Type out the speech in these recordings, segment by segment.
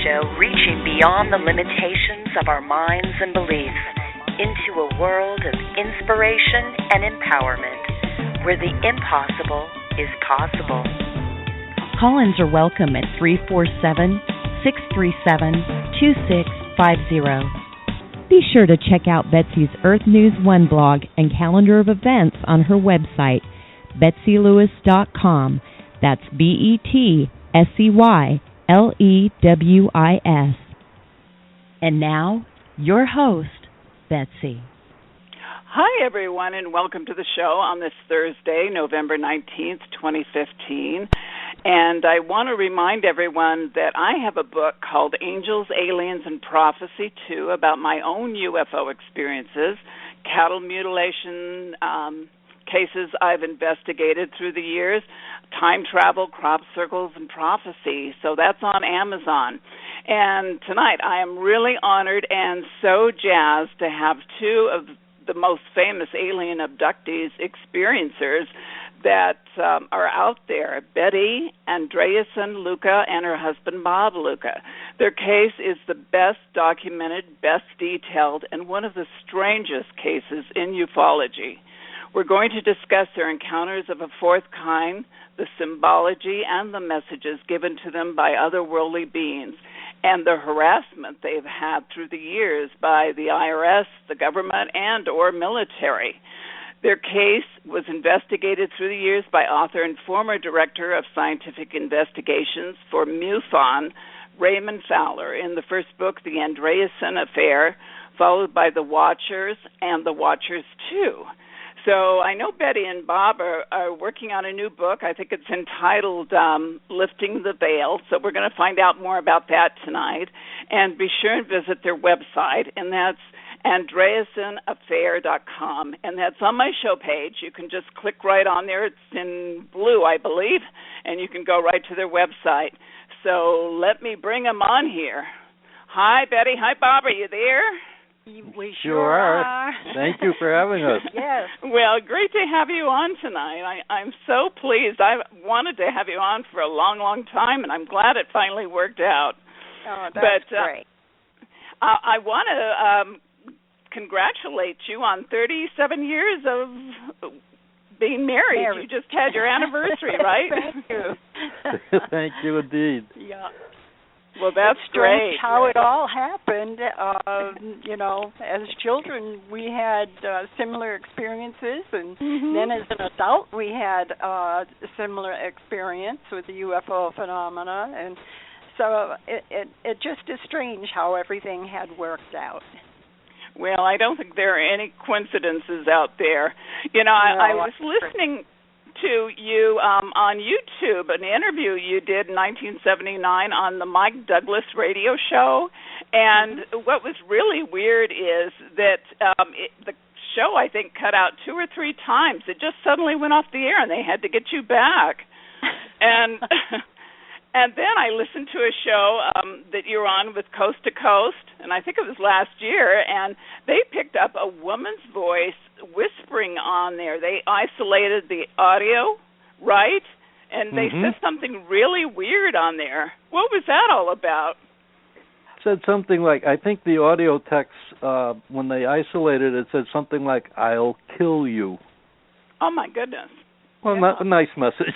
show reaching beyond the limitations of our minds and beliefs into a world of inspiration and empowerment where the impossible is possible. Call-ins are welcome at 347-637-2650. Be sure to check out Betsey's Earth News One blog and calendar of events on her website, betseylewis.com. That's BETSEYLEWIS. And now, your host, Betsey. Hi, everyone, and welcome to the show on this Thursday, November 19th, 2015. And I want to remind everyone that I have a book called Angels, Aliens, and Prophecy 2 about my own UFO experiences, cattle mutilation cases I've investigated through the years, time travel, crop circles, and prophecy. So that's on Amazon. And tonight I am really honored and so jazzed to have two of the most famous alien abductees experiencers that are out there, Betty Andreasson Luca and her husband Bob Luca. Their case is the best documented, best detailed, and one of the strangest cases in ufology. We're going to discuss their encounters of a fourth kind, the symbology and the messages given to them by otherworldly beings, and the harassment they've had through the years by the IRS, the government, and or military. Their case was investigated through the years by author and former director of scientific investigations for MUFON, Raymond Fowler, in the first book, The Andreasson Affair, followed by The Watchers and The Watchers 2. So I know Betty and Bob are working on a new book. I think it's entitled Lifting the Veil. So we're going to find out more about that tonight. And be sure and visit their website, and that's AndreassonAffair.com. And that's on my show page. You can just click right on there. It's in blue, I believe, and you can go right to their website. So let me bring them on here. Hi, Betty. Hi, Bob. Are you there? We sure are. Thank you for having us. Yes. Well, great to have you on tonight. I'm so pleased. I wanted to have you on for a long, long time, and I'm glad it finally worked out. Oh, that's great. I want to congratulate you on 37 years of being married. You just had your anniversary, right? Thank you. Thank you indeed. Yeah. Well, that's it's strange great. how it all happened. As children, we had similar experiences, and then as an adult, we had a similar experience with the UFO phenomena, and so it just is strange how everything had worked out. Well, I don't think there are any coincidences out there. I was listening to you on YouTube, an interview you did in 1979 on the Mike Douglas radio show, and what was really weird is that the show, I think, cut out 2 or 3 times. It just suddenly went off the air, and they had to get you back. And and then I listened to a show that you were on with Coast to Coast, and I think it was last year, and they picked up a woman's voice whispering on there. They isolated the audio, right? And they said something really weird on there. What was that all about? Said something like, I think the audio text, when they isolated it, said something like, "I'll kill you." Oh, my goodness. Well, not a nice message.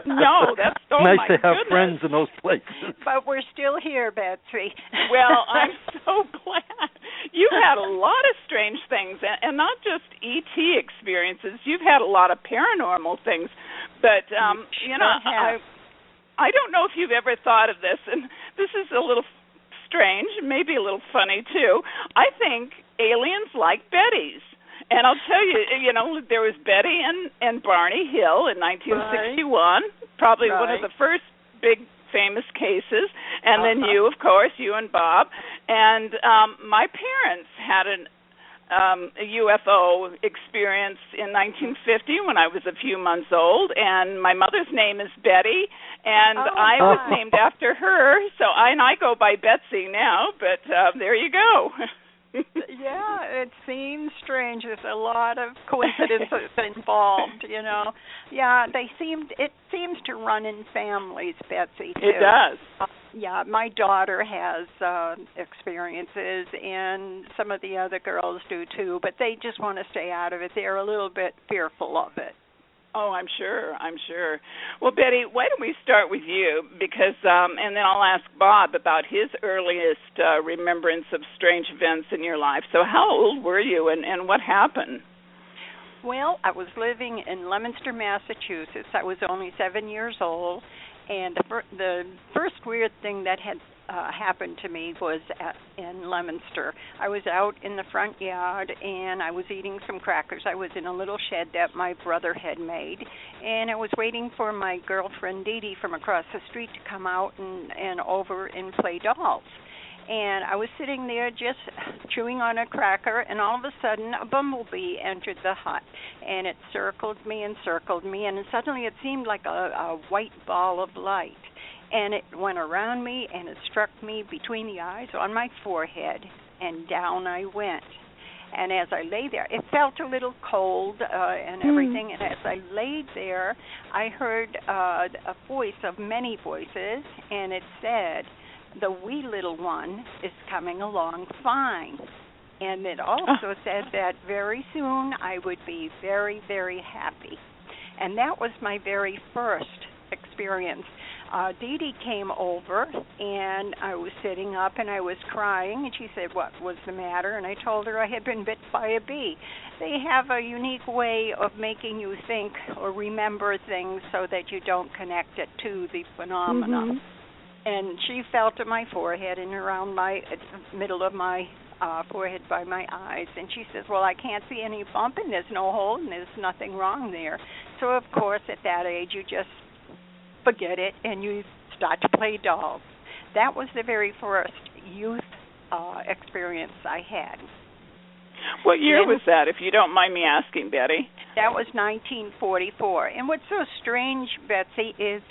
No, that's so nice to have goodness. friends in those places. But we're still here, Betsey. Well, I'm so glad. You've had a lot of strange things, and not just ET experiences. You've had a lot of paranormal things. But, I don't know if you've ever thought of this, and this is a little strange, maybe a little funny, too. I think aliens like Betty's. And I'll tell you, there was Betty and Barney Hill in 1961, probably one of the first big famous cases, and then you, of course, you and Bob. And my parents had a UFO experience in 1950 when I was a few months old, and my mother's name is Betty, and I was named after her, so I go by Betsey now, but there you go. Yeah, it seems strange. There's a lot of coincidences involved, you know. Yeah, it seems to run in families, Betsey, too. It does. Yeah, my daughter has experiences, and some of the other girls do too, but they just want to stay out of it. They're a little bit fearful of it. Oh, I'm sure. Well, Betty, why don't we start with you? Because, and then I'll ask Bob about his earliest remembrance of strange events in your life. So how old were you, and what happened? Well, I was living in Leominster, Massachusetts. I was only 7 years old, and the first weird thing that had happened to me was in Leominster. I was out in the front yard, and I was eating some crackers. I was in a little shed that my brother had made, and I was waiting for my girlfriend Dee from across the street to come out and over and play dolls. And I was sitting there just chewing on a cracker, and all of a sudden a bumblebee entered the hut, and it circled me, and suddenly it seemed like a white ball of light. And it went around me, and it struck me between the eyes on my forehead, and down I went. And as I lay there, it felt a little cold and everything, and as I laid there, I heard a voice of many voices, and it said, "The wee little one is coming along fine." And it also said that very soon I would be very, very happy. And that was my very first experience. Dee came over, and I was sitting up, and I was crying, and she said, "What was the matter?" And I told her I had been bit by a bee. They have a unique way of making you think or remember things so that you don't connect it to the phenomenon. Mm-hmm. And she felt at my forehead and around my middle of my forehead by my eyes, and she says, "Well, I can't see any bump, and there's no hole, and there's nothing wrong there." So, of course, at that age, you just forget it, and you start to play dolls. That was the very first youth experience I had. What year was that, if you don't mind me asking, Betty? That was 1944. And what's so strange, Betsey, is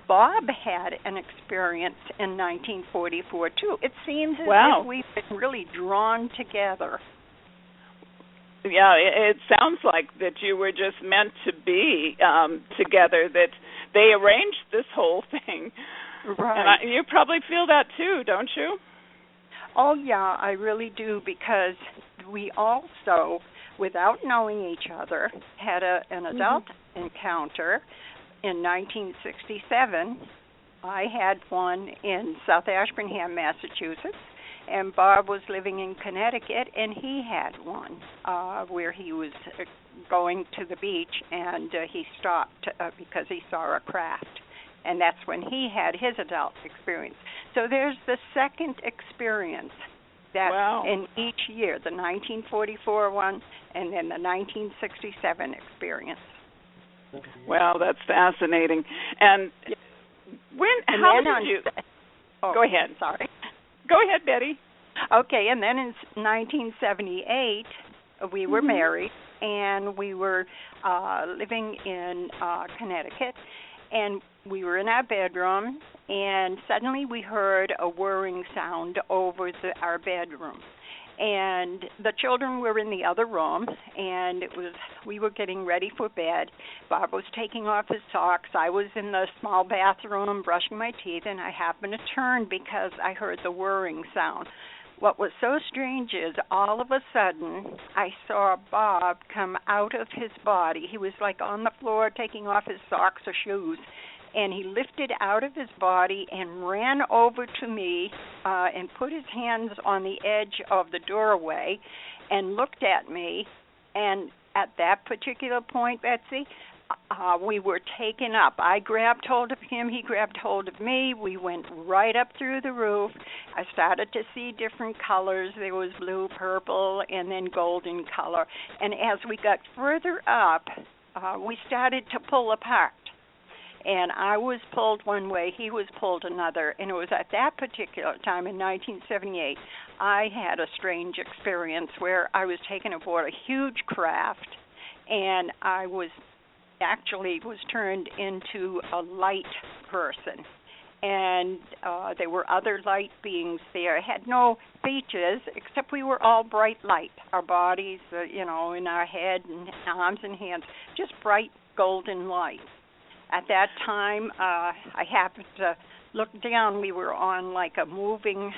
Bob had an experience in 1944, too. It seems as if we've been really drawn together. Yeah, it sounds like that you were just meant to be together, that they arranged this whole thing. Right. And you probably feel that too, don't you? Oh, yeah, I really do, because we also, without knowing each other, had an adult encounter in 1967. I had one in South Ashburnham, Massachusetts, and Bob was living in Connecticut, and he had one where he was going to the beach, and he stopped because he saw a craft, and that's when he had his adult experience. So there's the second experience that in each year, the 1944 one and then the 1967 experience. Well, that's fascinating. And how did you... Go ahead. Sorry. Go ahead, Betty. Okay, and then in 1978, we were married, and we were living in Connecticut, and we were in our bedroom, and suddenly we heard a whirring sound over our bedroom. And the children were in the other room, and we were getting ready for bed. Bob was taking off his socks. I was in the small bathroom brushing my teeth, and I happened to turn because I heard the whirring sound. What was so strange is all of a sudden I saw Bob come out of his body. He was like on the floor taking off his socks or shoes, and he lifted out of his body and ran over to me and put his hands on the edge of the doorway and looked at me. And at that particular point, Betsey, we were taken up. I grabbed hold of him. He grabbed hold of me. We went right up through the roof. I started to see different colors. There was blue, purple, and then golden color. And as we got further up, we started to pull apart. And I was pulled one way, he was pulled another. And it was at that particular time in 1978, I had a strange experience where I was taken aboard a huge craft, and I was turned into a light person. and there were other light beings there. It had no features, except we were all bright light. Our bodies, in our head and arms and hands, just bright golden light. At that time, I happened to look down. We were on like a moving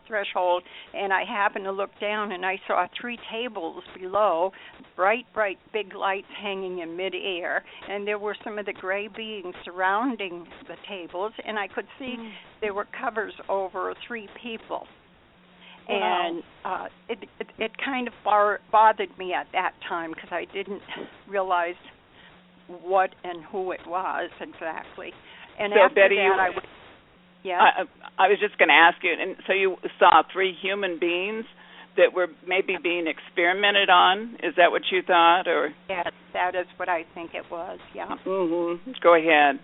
threshold, and I happened to look down, and I saw 3 tables below, bright, big lights hanging in midair, and there were some of the gray beings surrounding the tables, and I could see there were covers over 3 people. Wow. And it kind of bothered me at that time because I didn't realize what and who it was exactly. And so after Betty, that, I was just going to ask you, and so you saw 3 human beings that were maybe being experimented on. Is that what you thought, or? Yes, that is what I think it was. Yeah. Mm-hmm. Go ahead.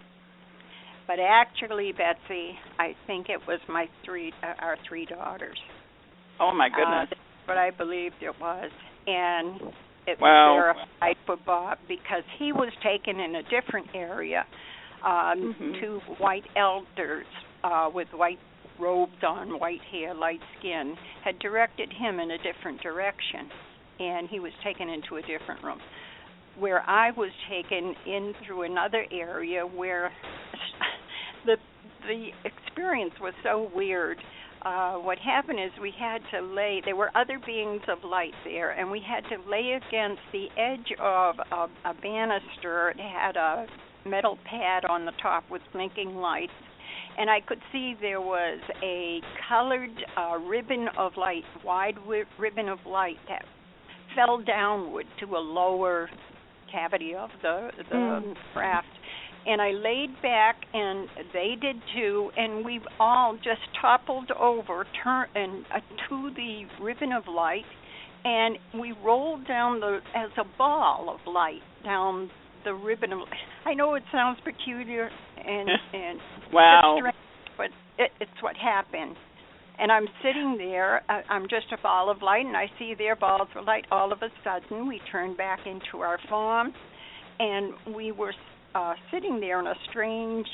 But actually, Betsey, I think it was our 3 daughters. Oh my goodness. That's what I believed it was, and it Wow. was verified for Bob because he was taken in a different area. 2 white elders with white robes on, white hair, light skin, had directed him in a different direction, and he was taken into a different room. Where I was taken in through another area where the experience was so weird. What happened is we had to there were other beings of light there, and we had to lay against the edge of a banister. It had a metal pad on the top with blinking lights, and I could see there was a colored ribbon of light, wide ribbon of light that fell downward to a lower cavity of the craft. And I laid back, and they did too, and we all just toppled over to the ribbon of light, and we rolled down as a ball of light down the ribbon of light. I know it sounds peculiar and wow, strange, but it's what happened. And I'm sitting there, I'm just a ball of light, and I see their balls of light. All of a sudden, we turned back into our form, and we were sitting there in a strange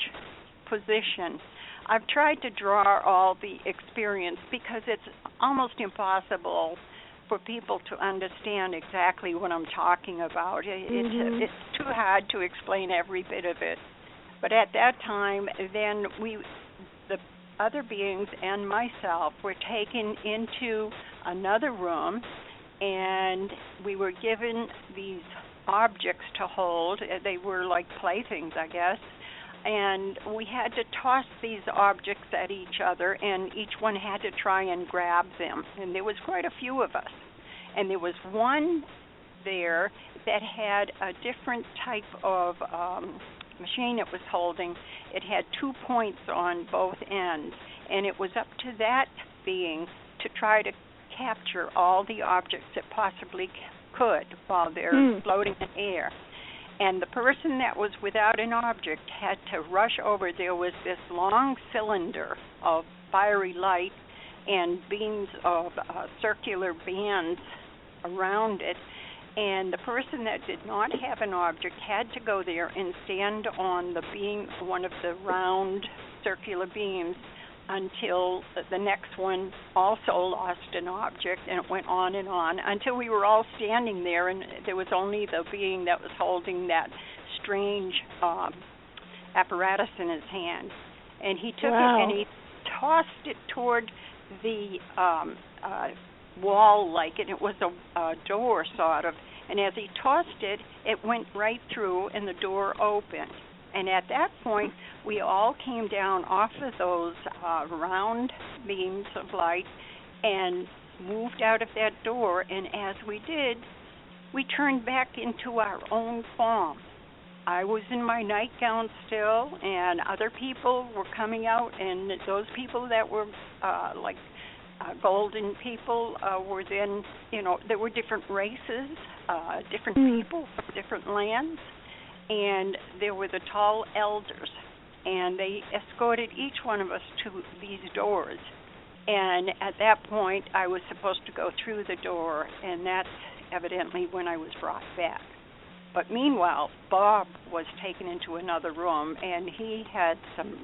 position. I've tried to draw all the experience because it's almost impossible for people to understand exactly what I'm talking about. It's too hard to explain every bit of it. But at that time, then the other beings and myself were taken into another room, and we were given these objects to hold. They were like playthings, I guess, and we had to toss these objects at each other, and each one had to try and grab them, and there was quite a few of us. And there was one there that had a different type of machine it was holding. It had 2 points on both ends, and it was up to that being to try to capture all the objects it possibly could while they're floating in air. And the person that was without an object had to rush over. There was this long cylinder of fiery light and beams of circular bands around it, and the person that did not have an object had to go there and stand on the beam, one of the round circular beams, until the next one also lost an object, and it went on and on until we were all standing there, and there was only the being that was holding that strange apparatus in his hand. And he took it and he tossed it toward the wall, and it was a door sort of, and as he tossed it, it went right through and the door opened. And at that point, we all came down off of those round beams of light and moved out of that door. And as we did, we turned back into our own form. I was in my nightgown still, and other people were coming out, and those people that were golden people were then, there were different races, different people from different lands. And there were the tall elders, and they escorted each one of us to these doors. And at that point, I was supposed to go through the door, and that's evidently when I was brought back. But meanwhile, Bob was taken into another room, and he had some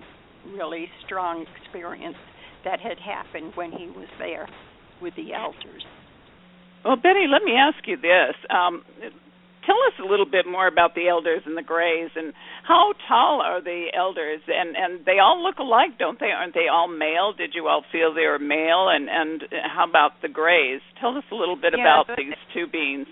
really strong experience that had happened when he was there with the elders. Well, Betty, let me ask you this. Tell us a little bit more about the elders and the Greys, and how tall are the elders? And they all look alike, don't they? Aren't they all male? Did you all feel they were male? And how about the Greys? Tell us a little bit about these two beings.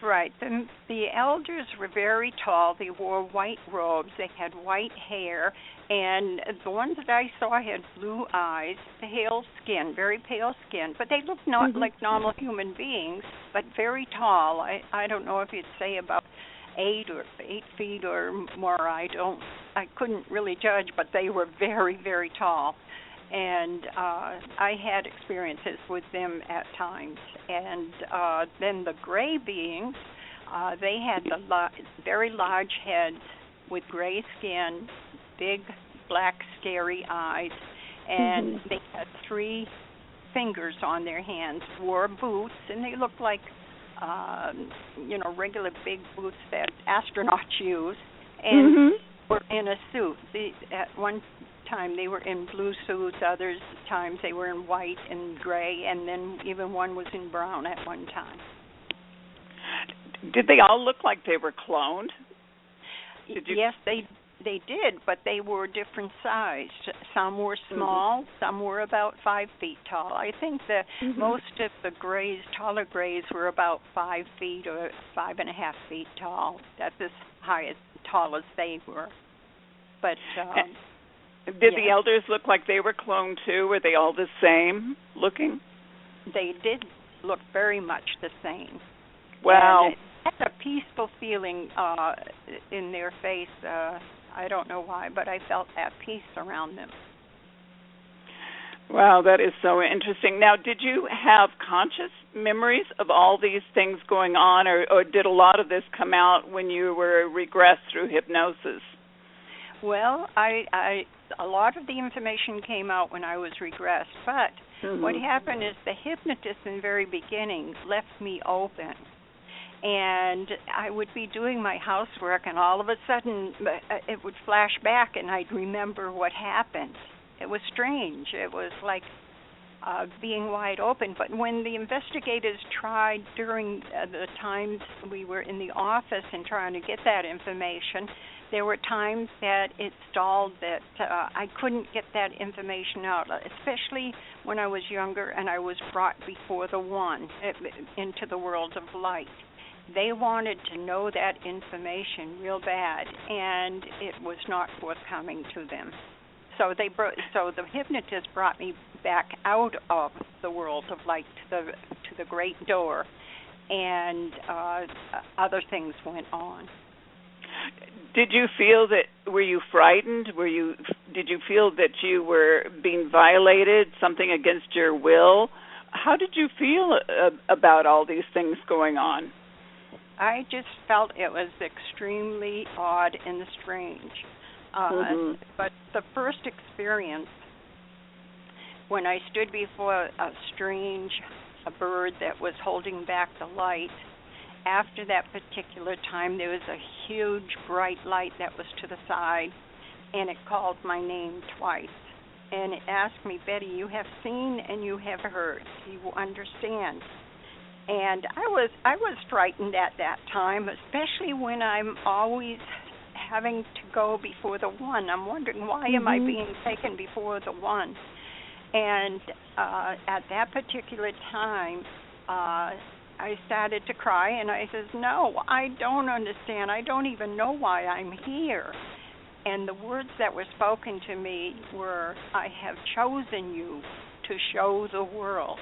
Right. The elders were very tall. They wore white robes. They had white hair. And the ones that I saw had blue eyes, pale skin, very pale skin. But they looked not like normal human beings, but very tall. I don't know if you'd say about 8 feet or more. I couldn't really judge, but they were very, very tall. And I had experiences with them at times. And then the gray beings, they had the very large heads with gray skin, big, black, scary eyes, and they had 3 fingers on their hands, wore boots, and they looked like, regular big boots that astronauts use, and were in a suit. At one time they were in blue suits, other times they were in white and gray, and then even one was in brown at one time. Did they all look like they were cloned? Yes, they did, but they were different sized. Some were small, some were about 5 feet tall. I think that most of the Greys, taller Greys, were about 5 feet or 5.5 feet tall. That's as tall as they were. But did the elders look like they were cloned too? Were they all the same looking? They did look very much the same. Wow. And it had a peaceful feeling in their face. I don't know why, but I felt at peace around them. Wow, that is so interesting. Now, did you have conscious memories of all these things going on, or did a lot of this come out when you were regressed through hypnosis? Well, a lot of the information came out when I was regressed, but what happened is the hypnotist in the very beginning left me open. And I would be doing my housework, and all of a sudden it would flash back, and I'd remember what happened. It was strange. It was like being wide open. But when the investigators tried during the times we were in the office and trying to get that information, there were times that it stalled, that I couldn't get that information out, especially when I was younger and I was brought before the One into the world of light. They wanted to know that information real bad, and it was not forthcoming to them. So the hypnotist brought me back out of the world of light to the great door, and other things went on. Did you feel were you frightened? Did you feel that you were being violated, something against your will? How did you feel about all these things going on? I just felt it was extremely odd and strange. But the first experience, when I stood before a bird that was holding back the light, after that particular time, there was a huge bright light that was to the side, and it called my name twice. And it asked me, Betty, you have seen and you have heard. You understand. And I was frightened at that time, especially when I'm always having to go before the One. I'm wondering, why am I being taken before the One? And at that particular time, I started to cry, and I says, no, I don't understand. I don't even know why I'm here. And the words that were spoken to me were, I have chosen you to show the world.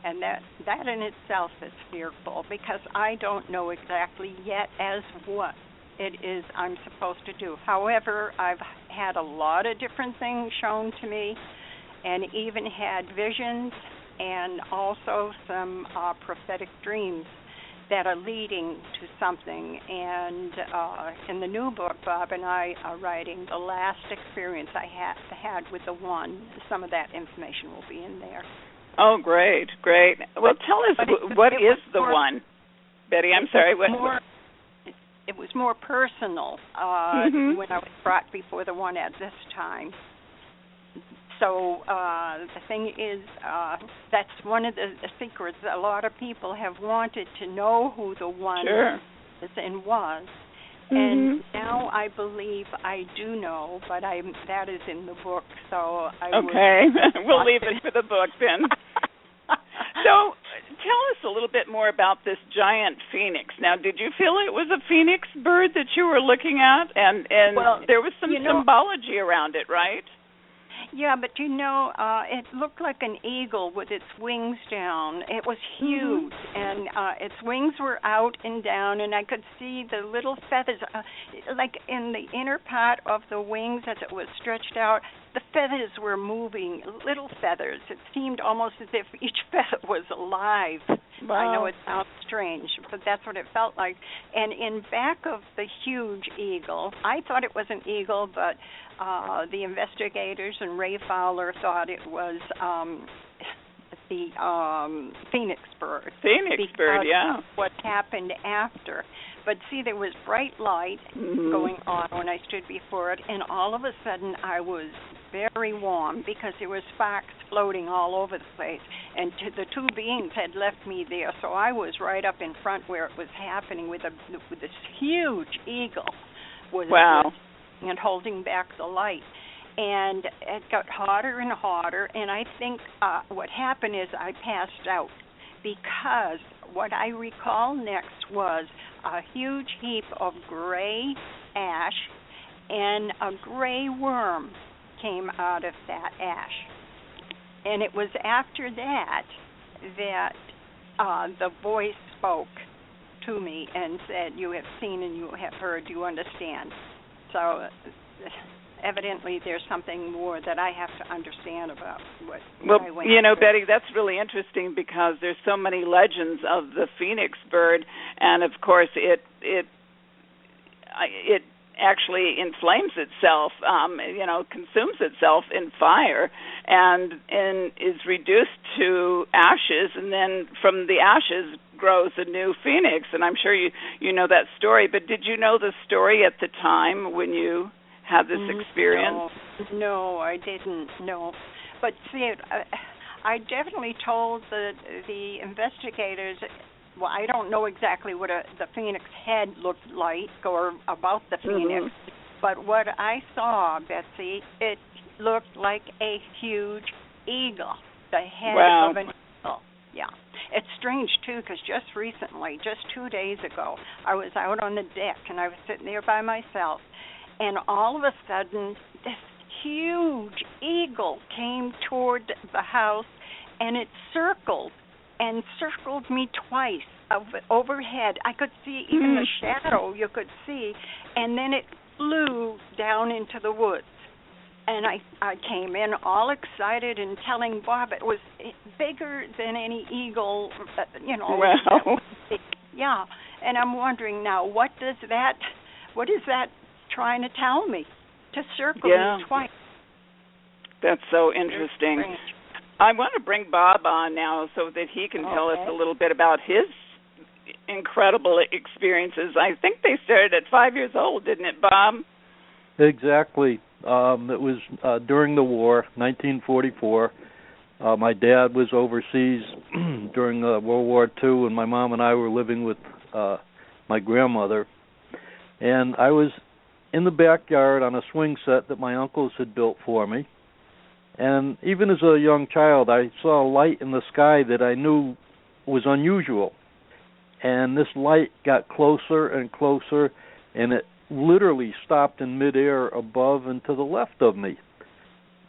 And that in itself is fearful, because I don't know exactly yet as what it is I'm supposed to do. However, I've had a lot of different things shown to me, and even had visions and also some prophetic dreams that are leading to something. And in the new book, Bob and I are writing the last experience I had with the One. Some of that information will be in there. Oh, great. Well, tell us, what is the One? Betty, I'm sorry. it was more personal when I was brought before the one at this time. So the thing is, that's one of the secrets. A lot of people have wanted to know who the one is and was. And now I believe I do know, but that is in the book. So I we'll leave it for the book then. So tell us a little bit more about this giant phoenix. Now, did you feel it was a phoenix bird that you were looking at? And well, there was some symbology around it, right? Yeah, but it looked like an eagle with its wings down. It was huge, and its wings were out and down, and I could see the little feathers, like in the inner part of the wings as it was stretched out. The feathers were moving, little feathers. It seemed almost as if each feather was alive. Wow. I know it sounds strange, but that's what it felt like. And in back of the huge eagle, I thought it was an eagle, but the investigators and Ray Fowler thought it was the phoenix bird. Phoenix bird, yeah. What happened after. But see, there was bright light going on when I stood before it, and all of a sudden I was very warm because there were sparks floating all over the place, and the two beings had left me there, so I was right up in front where it was happening with this huge eagle was and holding back the light. And it got hotter and hotter, and I think what happened is I passed out because what I recall next was a huge heap of gray ash, and a gray worm came out of that ash. And it was after that the voice spoke to me and said, "You have seen and you have heard, you understand." So evidently there's something more that I have to understand about what I went through. Betty, that's really interesting because there's so many legends of the phoenix bird, and of course it actually inflames itself, consumes itself in fire and is reduced to ashes, and then from the ashes grows a new phoenix. And I'm sure you know that story, but did you know the story at the time when you had this experience? No, I didn't. No, but see, I definitely told the investigators. Well, I don't know exactly what the phoenix head looked like or about the phoenix, but what I saw, Betsey, it looked like a huge eagle, the head of an eagle. Yeah. It's strange, too, because just recently, just 2 days ago, I was out on the deck, and I was sitting there by myself, and all of a sudden, this huge eagle came toward the house, and it circled me twice overhead. I could see even the shadow you could see, and then it flew down into the woods. And I came in all excited and telling Bob it was bigger than any eagle, Wow. Yeah, and I'm wondering now, what is that trying to tell me? To circle me twice. That's so interesting. I want to bring Bob on now so that he can tell us a little bit about his incredible experiences. I think they started at 5 years old, didn't it, Bob? Exactly. It was during the war, 1944. My dad was overseas during World War II, and my mom and I were living with my grandmother. And I was in the backyard on a swing set that my uncles had built for me. And even as a young child, I saw a light in the sky that I knew was unusual. And this light got closer and closer, and it literally stopped in midair above and to the left of me.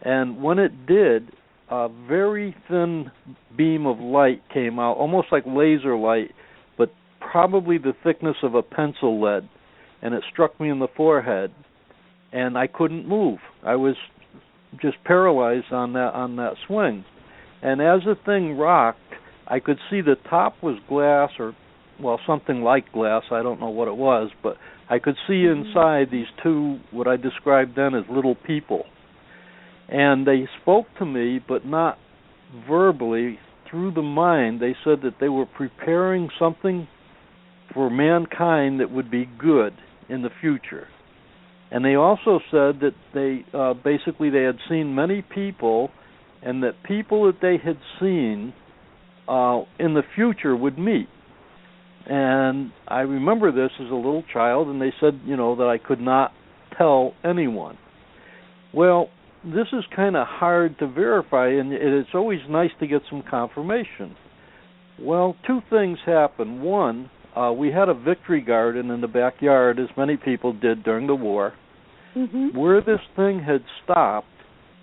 And when it did, a very thin beam of light came out, almost like laser light, but probably the thickness of a pencil lead. And it struck me in the forehead, and I couldn't move. I was just paralyzed on that swing. And as the thing rocked, I could see the top was glass, or something like glass. I don't know what it was, but I could see inside these two, what I described then as little people. And they spoke to me, but not verbally. Through the mind, they said that they were preparing something for mankind that would be good in the future. And they also said that they basically they had seen many people, and that people that they had seen in the future would meet. And I remember this as a little child, and they said, that I could not tell anyone. Well, this is kind of hard to verify, and it's always nice to get some confirmation. Well, two things happened. One, we had a victory garden in the backyard, as many people did during the war. Mm-hmm. Where this thing had stopped,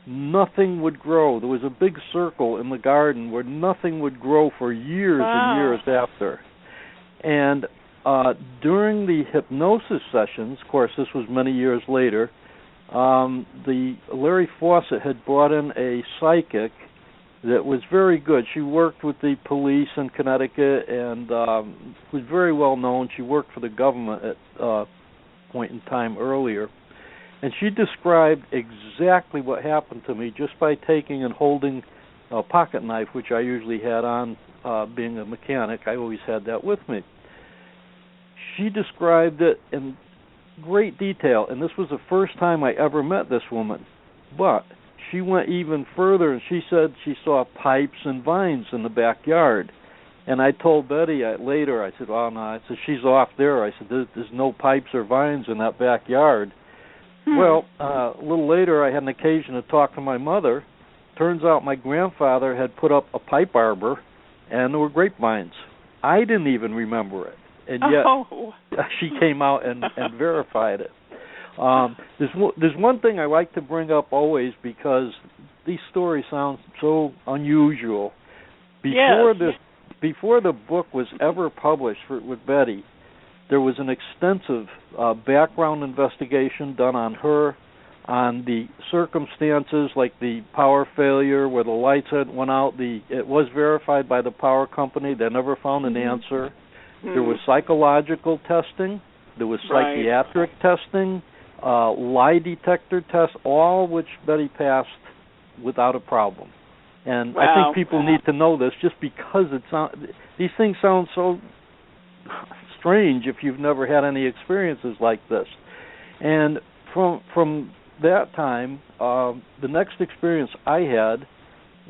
nothing would grow. There was a big circle in the garden where nothing would grow for years and years after. And during the hypnosis sessions, of course, this was many years later, the Larry Fawcett had brought in a psychic that was very good. She worked with the police in Connecticut and was very well known. She worked for the government at a point in time earlier. And she described exactly what happened to me just by taking and holding a pocket knife, which I usually had on being a mechanic. I always had that with me. She described it in great detail, and this was the first time I ever met this woman. But she went even further, and she said she saw pipes and vines in the backyard. And I told Betty later, I said, "Oh, no," I said, "she's off there." I said, "There's no pipes or vines in that backyard." Well, a little later, I had an occasion to talk to my mother. Turns out my grandfather had put up a pipe arbor, and there were grapevines. I didn't even remember it, and yet she came out and verified it. There's one thing I like to bring up always, because these stories sound so unusual. Before the book was ever published with Betty, there was an extensive background investigation done on her, on the circumstances like the power failure where the lights went out. It was verified by the power company. They never found an answer. There was psychological testing. There was psychiatric testing, lie detector tests, all which Betty passed without a problem. And I think people need to know this just because these things sound so strange if you've never had any experiences like this. And from that time, the next experience I had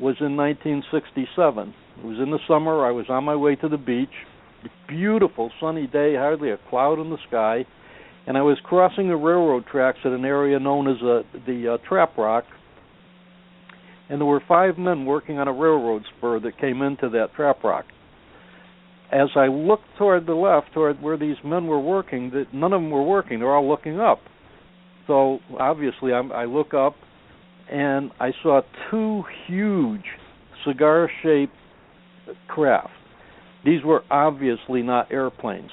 was in 1967. It was in the summer. I was on my way to the beach. Beautiful sunny day, hardly a cloud in the sky. And I was crossing the railroad tracks at an area known as the Trap Rock. And there were 5 men working on a railroad spur that came into that Trap Rock. As I looked toward the left, toward where these men were working, none of them were working. They're all looking up. So obviously I look up, and I saw 2 huge cigar-shaped craft. These were obviously not airplanes.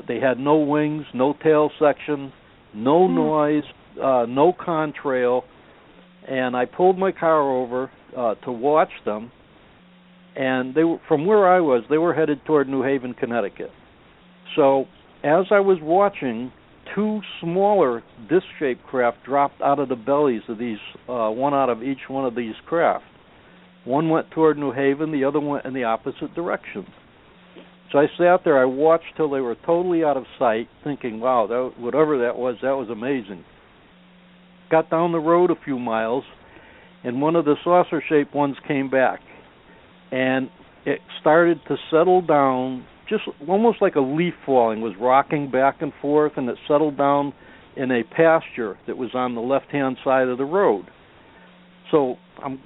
They had no wings, no tail section, no noise, no contrail. And I pulled my car over to watch them. And they were, from where I was, they were headed toward New Haven, Connecticut. So as I was watching, 2 smaller disc-shaped craft dropped out of the bellies of these, one out of each one of these craft. One went toward New Haven, the other went in the opposite direction. So I sat there, I watched till they were totally out of sight, thinking, wow, whatever that was amazing. Got down the road a few miles, and one of the saucer-shaped ones came back. And it started to settle down, just almost like a leaf falling, was rocking back and forth, and it settled down in a pasture that was on the left-hand side of the road. So I'm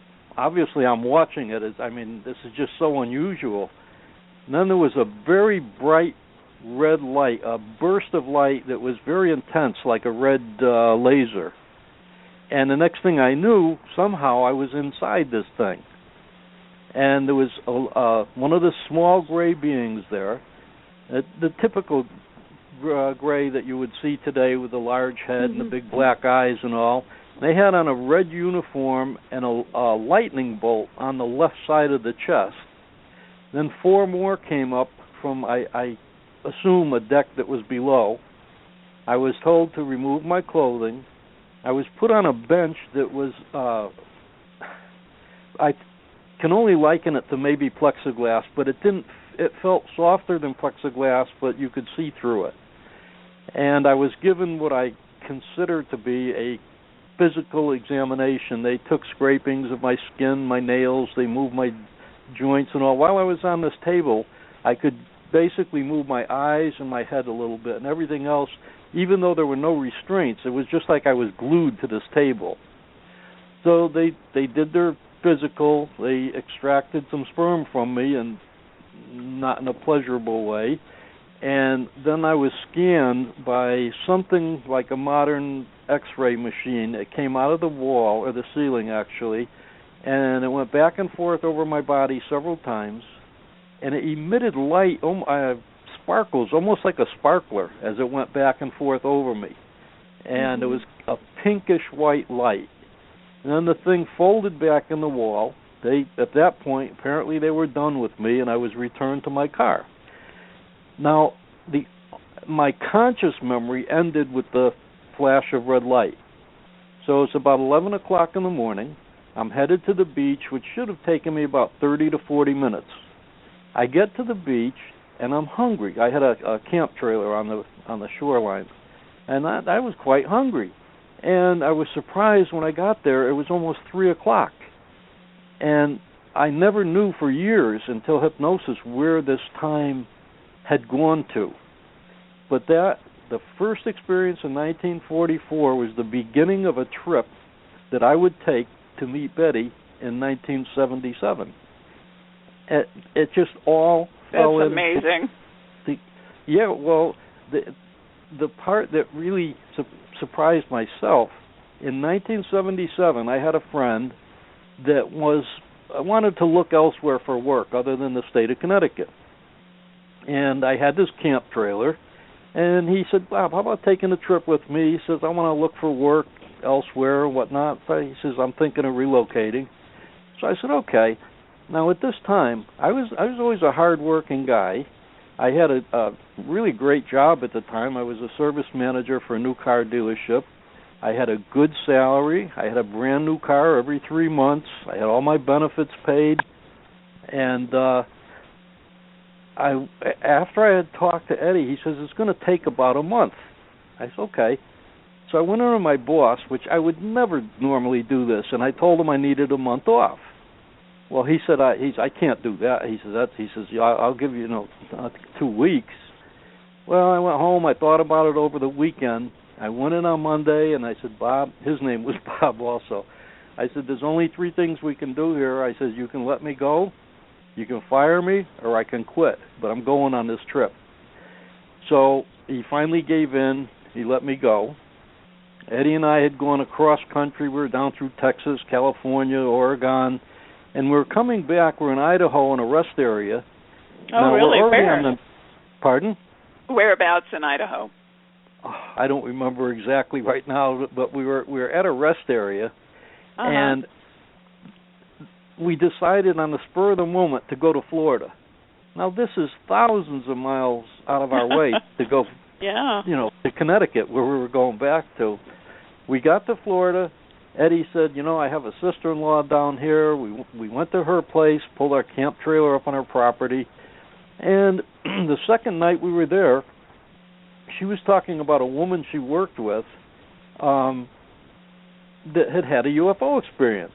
watching it. This is just so unusual. And then there was a very bright red light, a burst of light that was very intense, like a red laser. And the next thing I knew, somehow I was inside this thing. And there was one of the small gray beings there, the typical gray that you would see today with the large head and the big black eyes and all. They had on a red uniform and a lightning bolt on the left side of the chest. Then 4 more came up from, I assume, a deck that was below. I was told to remove my clothing. I was put on a bench that was, I can only liken it to maybe plexiglass, but it it felt softer than plexiglass, but you could see through it. And I was given what I consider to be a physical examination. They took scrapings of my skin, my nails, they moved my joints and all. While I was on this table, I could basically move my eyes and my head a little bit, and everything else, even though there were no restraints, it was just like I was glued to this table. So they did their physical, they extracted some sperm from me, and not in a pleasurable way, and then I was scanned by something like a modern X-ray machine. It came out of the wall, or the ceiling actually, and it went back and forth over my body several times, and it emitted light, sparkles, almost like a sparkler, as it went back and forth over me. And it was a pinkish white light. And then the thing folded back in the wall. At that point, apparently they were done with me, and I was returned to my car. Now, my conscious memory ended with the flash of red light. So it's about 11 o'clock in the morning. I'm headed to the beach, which should have taken me about 30 to 40 minutes. I get to the beach, and I'm hungry. I had a camp trailer on the shoreline, and I was quite hungry. And I was surprised when I got there. It was almost 3 o'clock. And I never knew for years until hypnosis where this time had gone to. But the first experience in 1944 was the beginning of a trip that I would take to meet Betty in 1977. It just all fell in. That's amazing. The part that really surprised myself, in 1977, I had a friend that wanted to look elsewhere for work other than the state of Connecticut. And I had this camp trailer, and he said, Bob, how about taking a trip with me? He says, I want to look for work elsewhere and whatnot. He says, I'm thinking of relocating. So I said, okay. Now, at this time, I was always a hard-working guy. I had a really great job at the time. I was a service manager for a new car dealership. I had a good salary. I had a brand-new car every 3 months. I had all my benefits paid. And after I had talked to Eddie, he says, it's going to take about a month. I said, okay. So I went over to my boss, which I would never normally do this, and I told him I needed a month off. Well, he said, I can't do that. He says, yeah, I'll give you, 2 weeks. Well, I went home. I thought about it over the weekend. I went in on Monday, and I said, Bob, his name was Bob also. I said, there's only 3 things we can do here. I said, you can let me go, you can fire me, or I can quit, but I'm going on this trip. So he finally gave in. He let me go. Eddie and I had gone across country. We were down through Texas, California, Oregon, and we were coming back. We're in Idaho in a rest area. Oh, now, really? Where? Pardon? Whereabouts in Idaho? I don't remember exactly right now, but we were at a rest area, and we decided on the spur of the moment to go to Florida. Now, this is thousands of miles out of our way to go, to Connecticut, where we were going back to. We got to Florida. Eddie said, I have a sister-in-law down here. We went to her place, pulled our camp trailer up on her property, and the second night we were there, she was talking about a woman she worked with that had a UFO experience.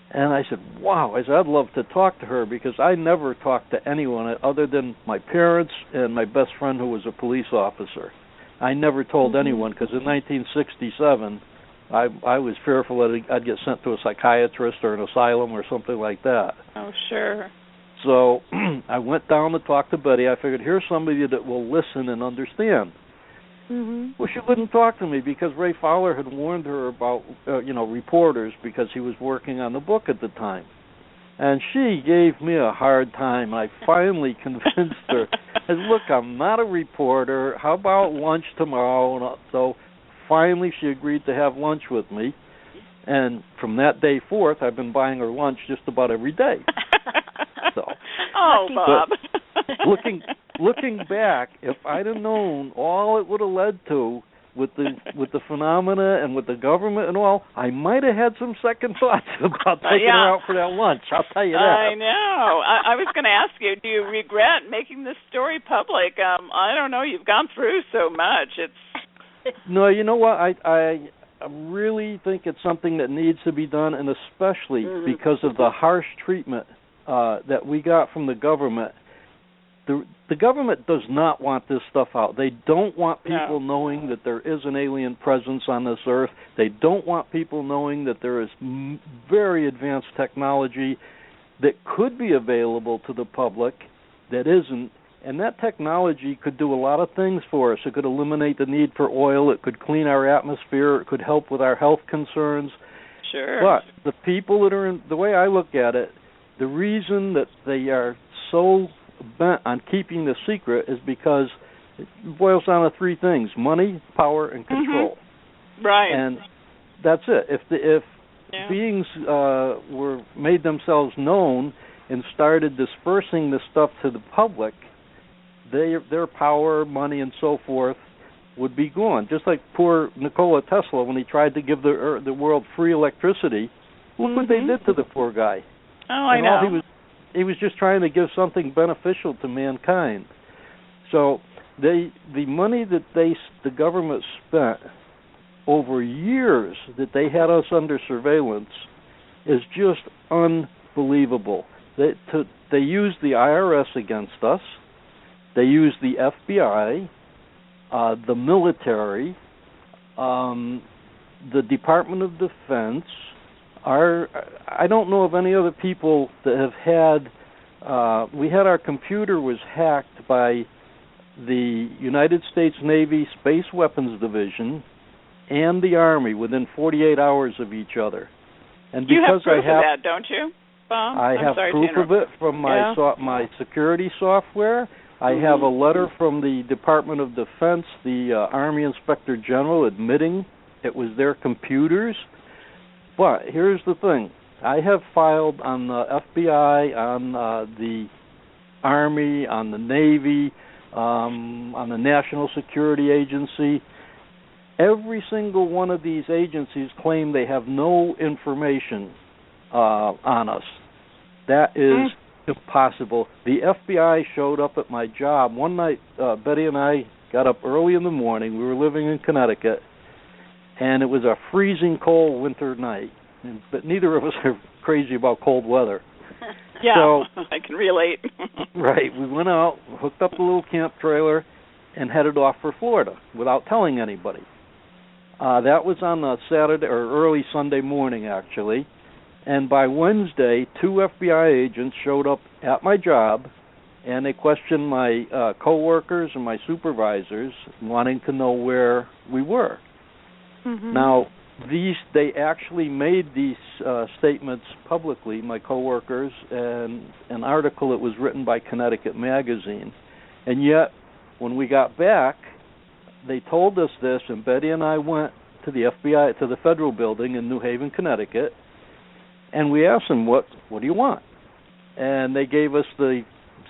And I said, wow, I'd love to talk to her, because I never talked to anyone other than my parents and my best friend who was a police officer. I never told anyone, because in 1967, I was fearful that I'd get sent to a psychiatrist or an asylum or something like that. Oh, sure. So I went down to talk to Betty. I figured, here's somebody that will listen and understand. Well, she wouldn't talk to me because Ray Fowler had warned her about, reporters, because he was working on the book at the time. And she gave me a hard time. I finally convinced her, I said, look, I'm not a reporter. How about lunch tomorrow? And so finally she agreed to have lunch with me. And from that day forth, I've been buying her lunch just about every day. So, Bob. looking back, if I'd have known all it would have led to, with the phenomena and with the government and all, I might have had some second thoughts about taking her out for that lunch. I'll tell you that. I know. I was going to ask you, do you regret making this story public? I don't know. You've gone through so much. No, you know what? I really think it's something that needs to be done, and especially because of the harsh treatment that we got from the government. The government does not want this stuff out. They don't want people knowing that there is an alien presence on this earth. They don't want people knowing that there is very advanced technology that could be available to the public that isn't. And that technology could do a lot of things for us. It could eliminate the need for oil. It could clean our atmosphere. It could help with our health concerns. Sure. But the people that are in, the way I look at it, the reason that they are so bent on keeping the secret is because it boils down to three things: money, power, and control. Right. And that's it. If beings were made themselves known and started dispersing this stuff to the public, their power, money, and so forth would be gone. Just like poor Nikola Tesla, when he tried to give the world free electricity, look what they did to the poor guy. Oh, I know. He was just trying to give something beneficial to mankind. So the money that the government spent over years that they had us under surveillance is just unbelievable. They used the IRS against us. They used the FBI, the military, the Department of Defense. I don't know of any other people that have had. We had our computer was hacked by the United States Navy Space Weapons Division and the Army within 48 hours of each other. And you because have proof I have of that, don't you, Bob? I have proof of it from my security software. I have a letter from the Department of Defense, the Army Inspector General, admitting it was their computers. But here's the thing. I have filed on the FBI, on the Army, on the Navy, on the National Security Agency. Every single one of these agencies claim they have no information on us. That is impossible. The FBI showed up at my job. One night, Betty and I got up early in the morning. We were living in Connecticut, and it was a freezing cold winter night. But neither of us are crazy about cold weather. Yeah, so, I can relate. Right. We went out, hooked up the little camp trailer, and headed off for Florida without telling anybody. That was on a Saturday or early Sunday morning, actually. And by Wednesday, 2 FBI agents showed up at my job, and they questioned my coworkers and my supervisors, wanting to know where we were. Now, they actually made these statements publicly, my coworkers, and an article that was written by Connecticut Magazine. And yet, when we got back, they told us this, and Betty and I went to the FBI, to the federal building in New Haven, Connecticut, and we asked them, what do you want? And they gave us the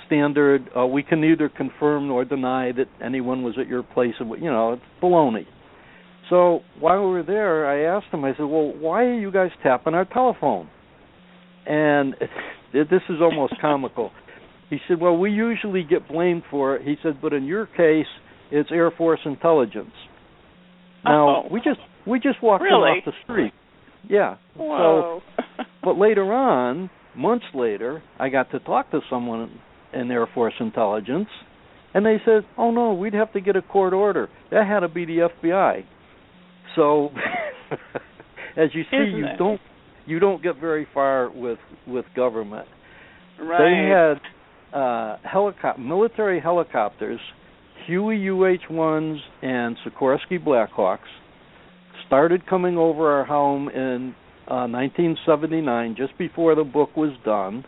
standard, we can neither confirm nor deny that anyone was at your place. It's baloney. So while we were there, I asked him, I said, well, why are you guys tapping our telephone? And this is almost comical. He said, well, we usually get blamed for it. He said, but in your case, it's Air Force intelligence. Now, we just walked in off the street. Yeah. Whoa. So, but later on, months later, I got to talk to someone in Air Force intelligence, and they said, oh, no, we'd have to get a court order. That had to be the FBI. So, as you see, you don't get very far with government. Right. They had military helicopters, Huey UH-1s and Sikorsky Blackhawks, started coming over our home in 1979, just before the book was done.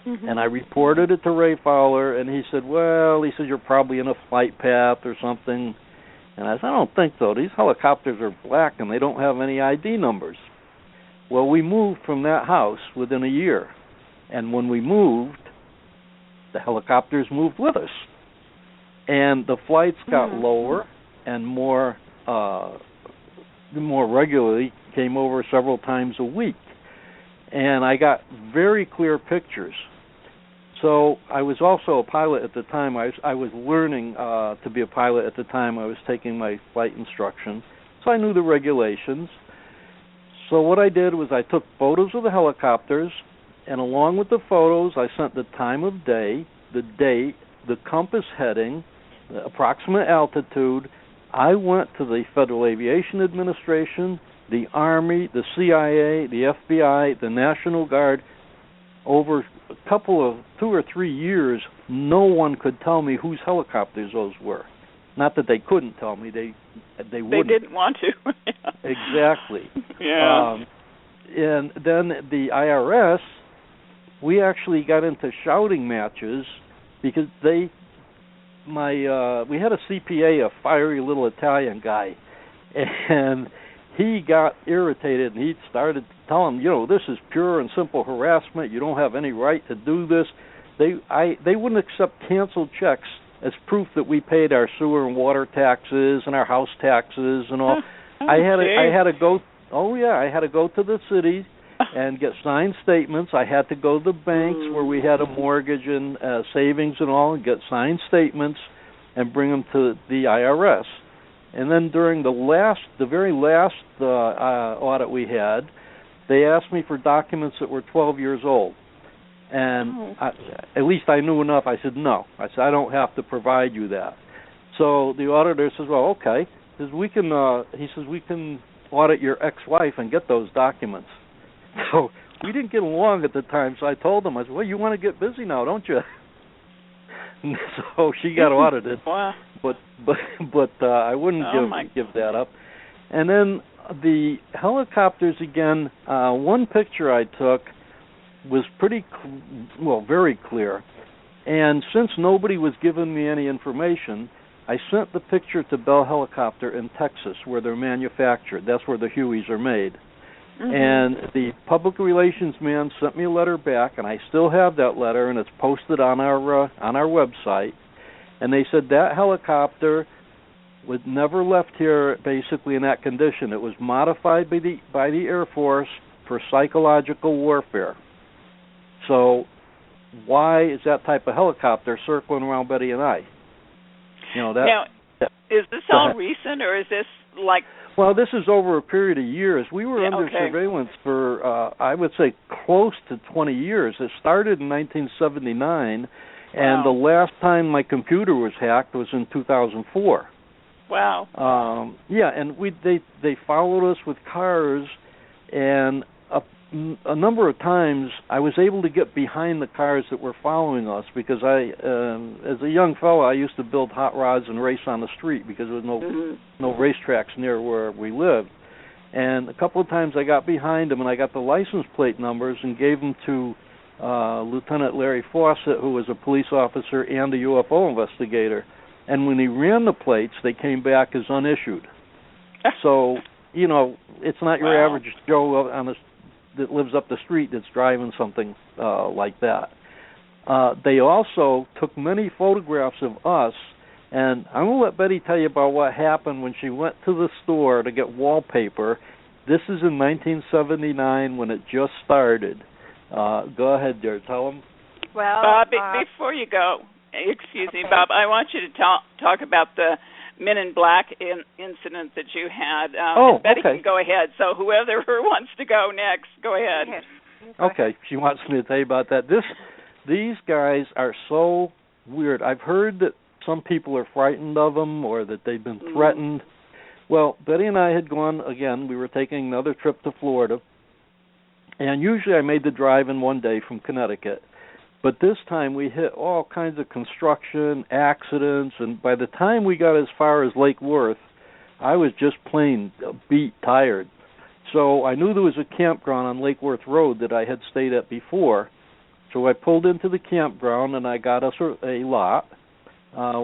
And I reported it to Ray Fowler, and he said, you're probably in a flight path or something. And I said, I don't think so. These helicopters are black, and they don't have any ID numbers. Well, we moved from that house within a year. And when we moved, the helicopters moved with us. And the flights got lower and more more regularly, came over several times a week. And I got very clear pictures. So I was also a pilot at the time. I was learning to be a pilot at the time. I was taking my flight instruction. So I knew the regulations. So what I did was I took photos of the helicopters, and along with the photos, I sent the time of day, the date, the compass heading, the approximate altitude. I went to the Federal Aviation Administration, the Army, the CIA, the FBI, the National Guard. Over a couple of 2 or 3 years, no one could tell me whose helicopters those were. Not that they couldn't tell me, they wouldn't. They didn't want to. Exactly. Yeah. And then the IRS, we actually got into shouting matches because we had a CPA, a fiery little Italian guy, and he got irritated and he started telling them, this is pure and simple harassment. You don't have any right to do this. They wouldn't accept canceled checks as proof that we paid our sewer and water taxes and our house taxes and all. I had to go. Oh yeah, I had to go to the city and get signed statements. I had to go to the banks where we had a mortgage and savings and all, and get signed statements and bring them to the IRS. And then during the very last audit we had, they asked me for documents that were 12 years old. And at least I knew enough. I said, no. I said, I don't have to provide you that. So the auditor says, well, okay. He says, we can audit your ex-wife and get those documents. So we didn't get along at the time, so I told him, I said, well, you want to get busy now, don't you? So she got audited. Wow. But I wouldn't give that up. And then the helicopters again, one picture I took was very clear. And since nobody was giving me any information, I sent the picture to Bell Helicopter in Texas, where they're manufactured. That's where the Hueys are made. Mm-hmm. And the public relations man sent me a letter back, and I still have that letter, and it's posted on our website. And they said that helicopter was never left here basically in that condition. It was modified by the Air Force for psychological warfare. So why is that type of helicopter circling around Betty and I? Now, is this all recent, or is this like... Well, this is over a period of years. We were under surveillance for, I would say, close to 20 years. It started in 1979, and the last time my computer was hacked was in 2004. Wow. And they followed us with cars, and a number of times I was able to get behind the cars that were following us because as a young fellow, I used to build hot rods and race on the street because there was no racetracks near where we lived. And a couple of times I got behind them and I got the license plate numbers and gave them to Lieutenant Larry Fawcett, who was a police officer and a UFO investigator. And when he ran the plates, they came back as unissued. So, it's not your average Joe that lives up the street that's driving something like that. They also took many photographs of us, and I'm going to let Betty tell you about what happened when she went to the store to get wallpaper. This is in 1979 when it just started. Go ahead, dear. Tell them. Well, Bob, before you go, excuse me, Bob, I want you to talk about the Men in Black incident that you had. Betty can go ahead. So whoever wants to go next, go ahead. Okay, she wants me to tell you about that. These guys are so weird. I've heard that some people are frightened of them or that they've been threatened. Well, Betty and I had gone, again, we were taking another trip to Florida, and usually I made the drive in one day from Connecticut. But this time we hit all kinds of construction, accidents, and by the time we got as far as Lake Worth, I was just plain beat, tired. So I knew there was a campground on Lake Worth Road that I had stayed at before. So I pulled into the campground and I got us a lot.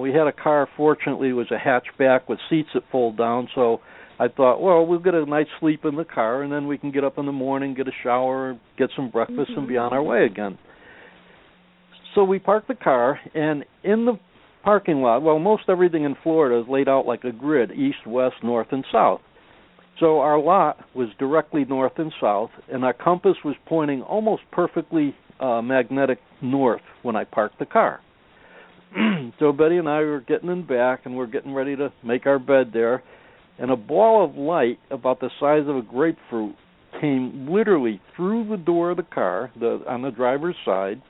We had a car, fortunately, it was a hatchback with seats that fold down, so I thought, well, we'll get a nice sleep in the car and then we can get up in the morning, get a shower, get some breakfast, and be on our way again. So we parked the car, and in parking lot, well, most everything in Florida is laid out like a grid, east, west, north, and south. So our lot was directly north and south, and our compass was pointing almost perfectly magnetic north when I parked the car. So Betty and I were getting in back, and we're getting ready to make our bed there, and a ball of light about the size of a grapefruit came literally through the door of the car on the driver's side,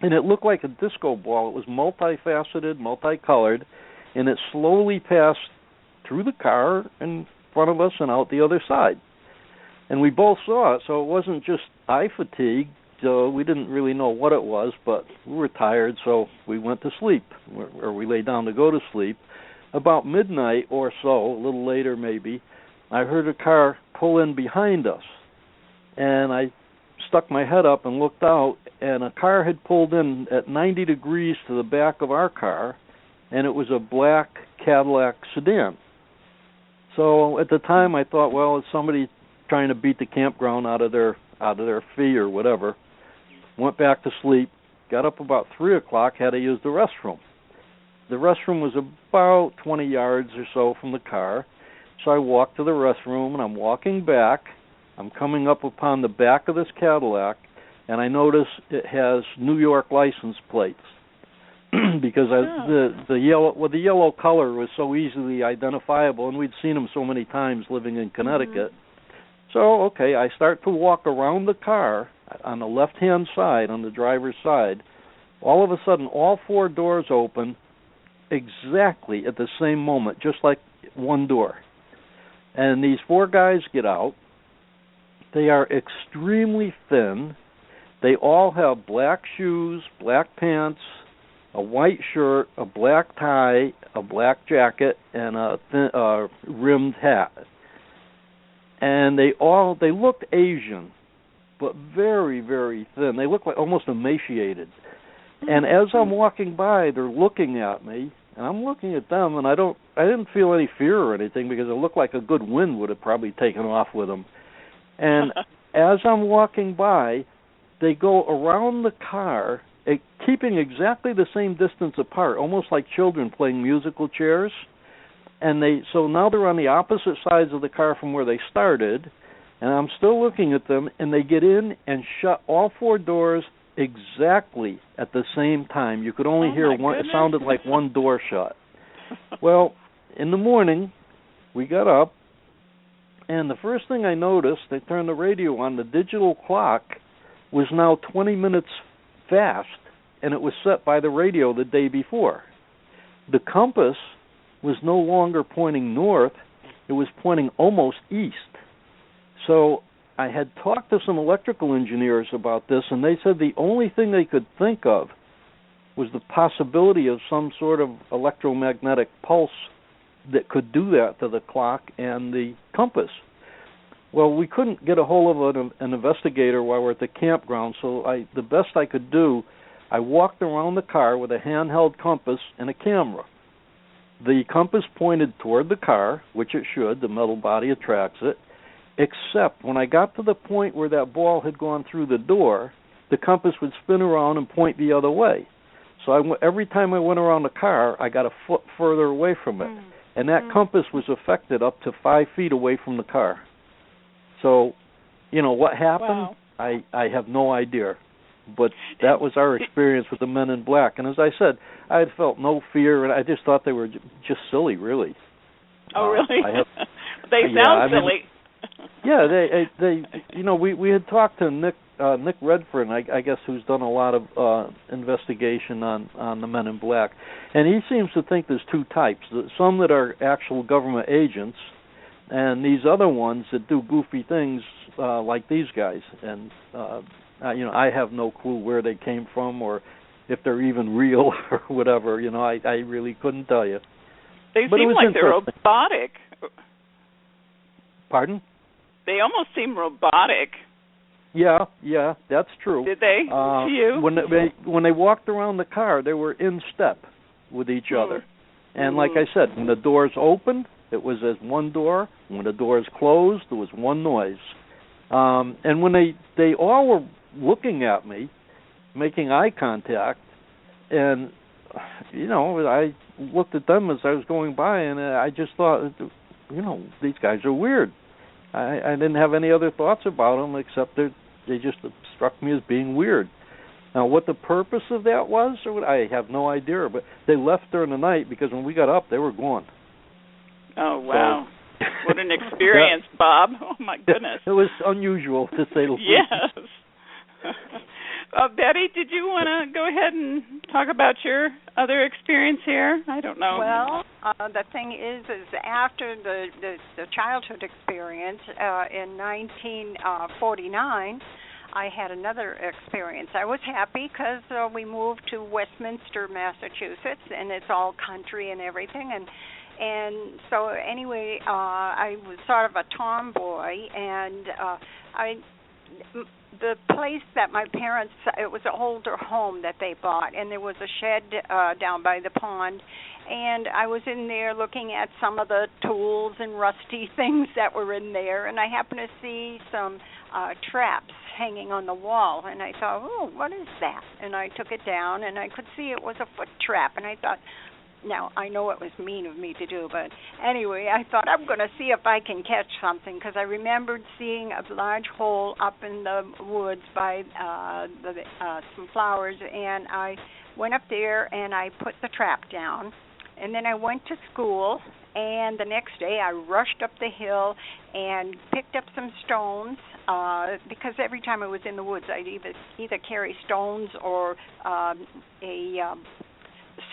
and it looked like a disco ball. It was multifaceted, multicolored, and it slowly passed through the car in front of us and out the other side. And we both saw it, so it wasn't just eye fatigue. So we didn't really know what it was, but we were tired, so we went to sleep, or we lay down to go to sleep. About midnight or so, a little later maybe, I heard a car pull in behind us, and I stuck my head up and looked out, and a car had pulled in at 90 degrees to the back of our car, and it was a black Cadillac sedan. So at the time I thought, well, it's somebody trying to beat the campground out of their fee or whatever. Went back to sleep, got up about 3 o'clock, had to use the restroom. The restroom was about 20 yards or so from the car, so I walked to the restroom, and I'm walking back. I'm coming up upon the back of this Cadillac, and I notice it has New York license plates because the yellow color was so easily identifiable, and we'd seen them so many times living in Connecticut. So, okay, I start to walk around the car on the left-hand side, on the driver's side. All of a sudden, all 4 doors open exactly at the same moment, just like one door. And these 4 guys get out. They are extremely thin. They all have black shoes, black pants, a white shirt, a black tie, a black jacket, and a thin, rimmed hat. And they looked Asian, but very, very thin. They looked like almost emaciated. And as I'm walking by, they're looking at me, and I'm looking at them, and I didn't feel any fear or anything because it looked like a good wind would have probably taken off with them. And as I'm walking by, they go around the car, keeping exactly the same distance apart, almost like children playing musical chairs. And so now they're on the opposite sides of the car from where they started, and I'm still looking at them, and they get in and shut all 4 doors exactly at the same time. You could only hear one. It sounded like one door shut. Well, in the morning, we got up, and the first thing I noticed, they turned the radio on. The digital clock was now 20 minutes fast, and it was set by the radio the day before. The compass was no longer pointing north, it was pointing almost east. So I had talked to some electrical engineers about this, and they said the only thing they could think of was the possibility of some sort of electromagnetic pulse that could do that to the clock and the compass. Well, we couldn't get a hold of an investigator while we're at the campground, so the best I could do, I walked around the car with a handheld compass and a camera. The compass pointed toward the car, which it should, the metal body attracts it, except when I got to the point where that ball had gone through the door, the compass would spin around and point the other way. So every time I went around the car, I got a foot further away from it. And that compass was affected up to 5 feet away from the car. So, what happened? Wow. I have no idea. But that was our experience with the Men in Black. And as I said, I had felt no fear, and I just thought they were just silly, really. Oh, really? They sound silly. Yeah, we had talked to Nick Redfern, I guess, who's done a lot of investigation on the Men in Black, and he seems to think there's 2 types: some that are actual government agents, and these other ones that do goofy things like these guys. And I have no clue where they came from or if they're even real or whatever. I really couldn't tell you. They seem like they're robotic. Pardon? They almost seem robotic. Yeah, that's true. Did they to you? When they walked around the car, they were in step with each other. And like I said, when the doors opened, it was as one door. When the doors closed, there was one noise. And when they all were looking at me, making eye contact, and I looked at them as I was going by, and I just thought, these guys are weird. I didn't have any other thoughts about them except they just struck me as being weird. Now, what the purpose of that was, I have no idea, but they left during the night because when we got up, they were gone. Oh, wow. So, what an experience, Bob. Oh, my goodness. It was unusual, to say the least. Yes. Betty, did you want to go ahead and talk about your other experience here? I don't know. Well, the thing is after the childhood experience in 1949, I had another experience. I was happy because we moved to Westminster, Massachusetts, and it's all country and everything. And so anyway, I was sort of a tomboy, and the place that my parents, it was an older home that they bought, and there was a shed down by the pond, and I was in there looking at some of the tools and rusty things that were in there, and I happened to see some traps hanging on the wall, and I thought, oh, what is that? And I took it down, and I could see it was a foot trap, and I thought, now, I know it was mean of me to do, but anyway, I thought I'm going to see if I can catch something, because I remembered seeing a large hole up in the woods by some flowers, and I went up there and I put the trap down, and then I went to school, and the next day I rushed up the hill and picked up some stones, because every time I was in the woods I'd either carry stones or a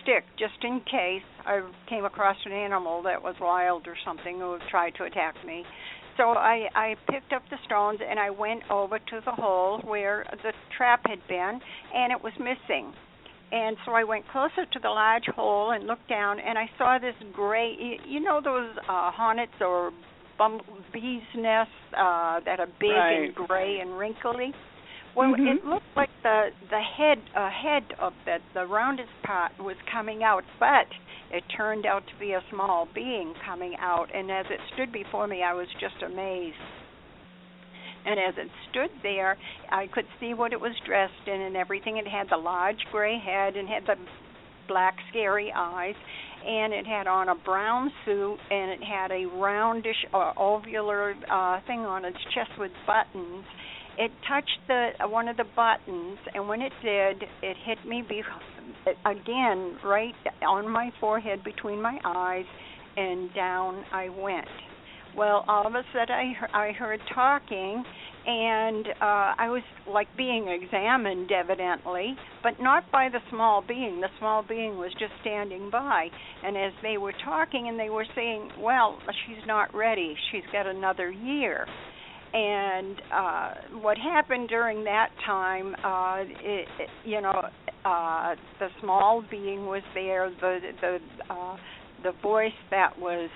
stick just in case I came across an animal that was wild or something who tried to attack me. So I picked up the stones and I went over to the hole where the trap had been, and it was missing. And so I went closer to the large hole and looked down, and I saw this gray, those hornets or bumblebees nests that are big and gray and wrinkly? Well, it looked like the head of the roundest part was coming out, but it turned out to be a small being coming out, and as it stood before me, I was just amazed. And as it stood there, I could see what it was dressed in and everything. It had the large gray head and had the black scary eyes, and it had on a brown suit, and it had a roundish or ovular thing on its chest with buttons. It touched one of the buttons, and when it did, it hit me again right on my forehead between my eyes, and down I went. Well, all of a sudden I heard talking, and I was like being examined evidently, but not by the small being. The small being was just standing by, and as they were talking and they were saying, well, she's not ready. She's got another year. And what happened during that time, the small being was there. The voice that was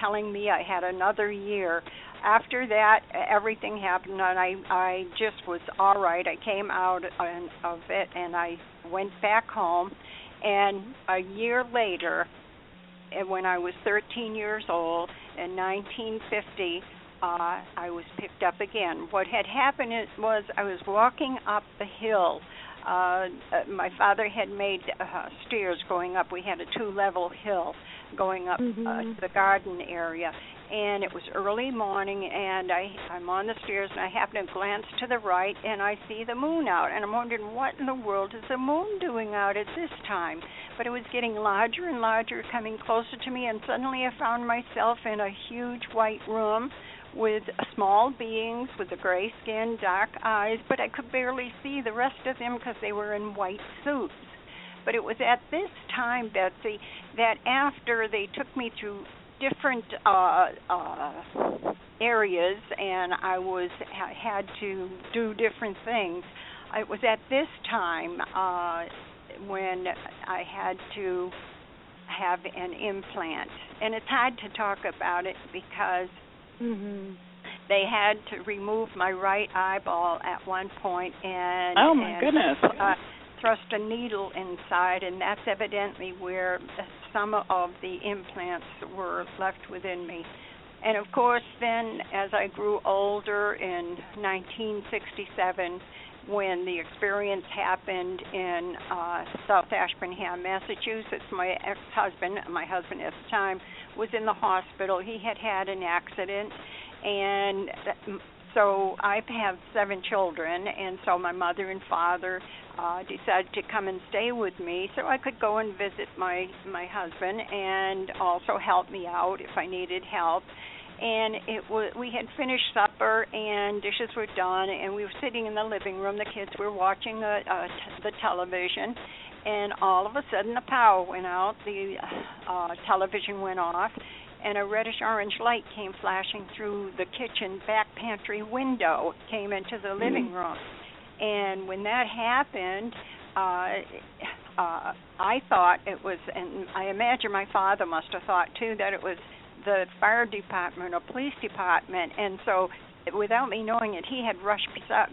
telling me I had another year. After that, everything happened, and I just was all right. I came out of it, and I went back home. And a year later, when I was 13 years old, in 1950, I was picked up again. What had happened was I was walking up the hill. My father had made stairs going up. We had a 2-level hill going up to the garden area. And it was early morning, and I'm on the stairs, and I happen to glance to the right, and I see the moon out. And I'm wondering, what in the world is the moon doing out at this time? But it was getting larger and larger, coming closer to me, and suddenly I found myself in a huge white room with small beings with the gray skin, dark eyes, but I could barely see the rest of them because they were in white suits. But it was at this time, Betsey, that after they took me through different areas and I had to do different things, it was at this time when I had to have an implant. And it's hard to talk about it because they had to remove my right eyeball at one point and oh my goodness, thrust a needle inside, and that's evidently where some of the implants were left within me. And of course, then as I grew older in 1967, when the experience happened in South Ashburnham, Massachusetts. My ex-husband, my husband at the time, was in the hospital. He had an accident, and so I have 7 children, and so my mother and father decided to come and stay with me so I could go and visit my husband and also help me out if I needed help. And we had finished supper and dishes were done, and we were sitting in the living room. The kids were watching the television, and all of a sudden the power went out. The television went off, and a reddish-orange light came flashing through the kitchen back pantry window, came into the living room. And when that happened, I thought it was, and I imagine my father must have thought too, that it was the fire department or police department. And so without me knowing it, he had rushed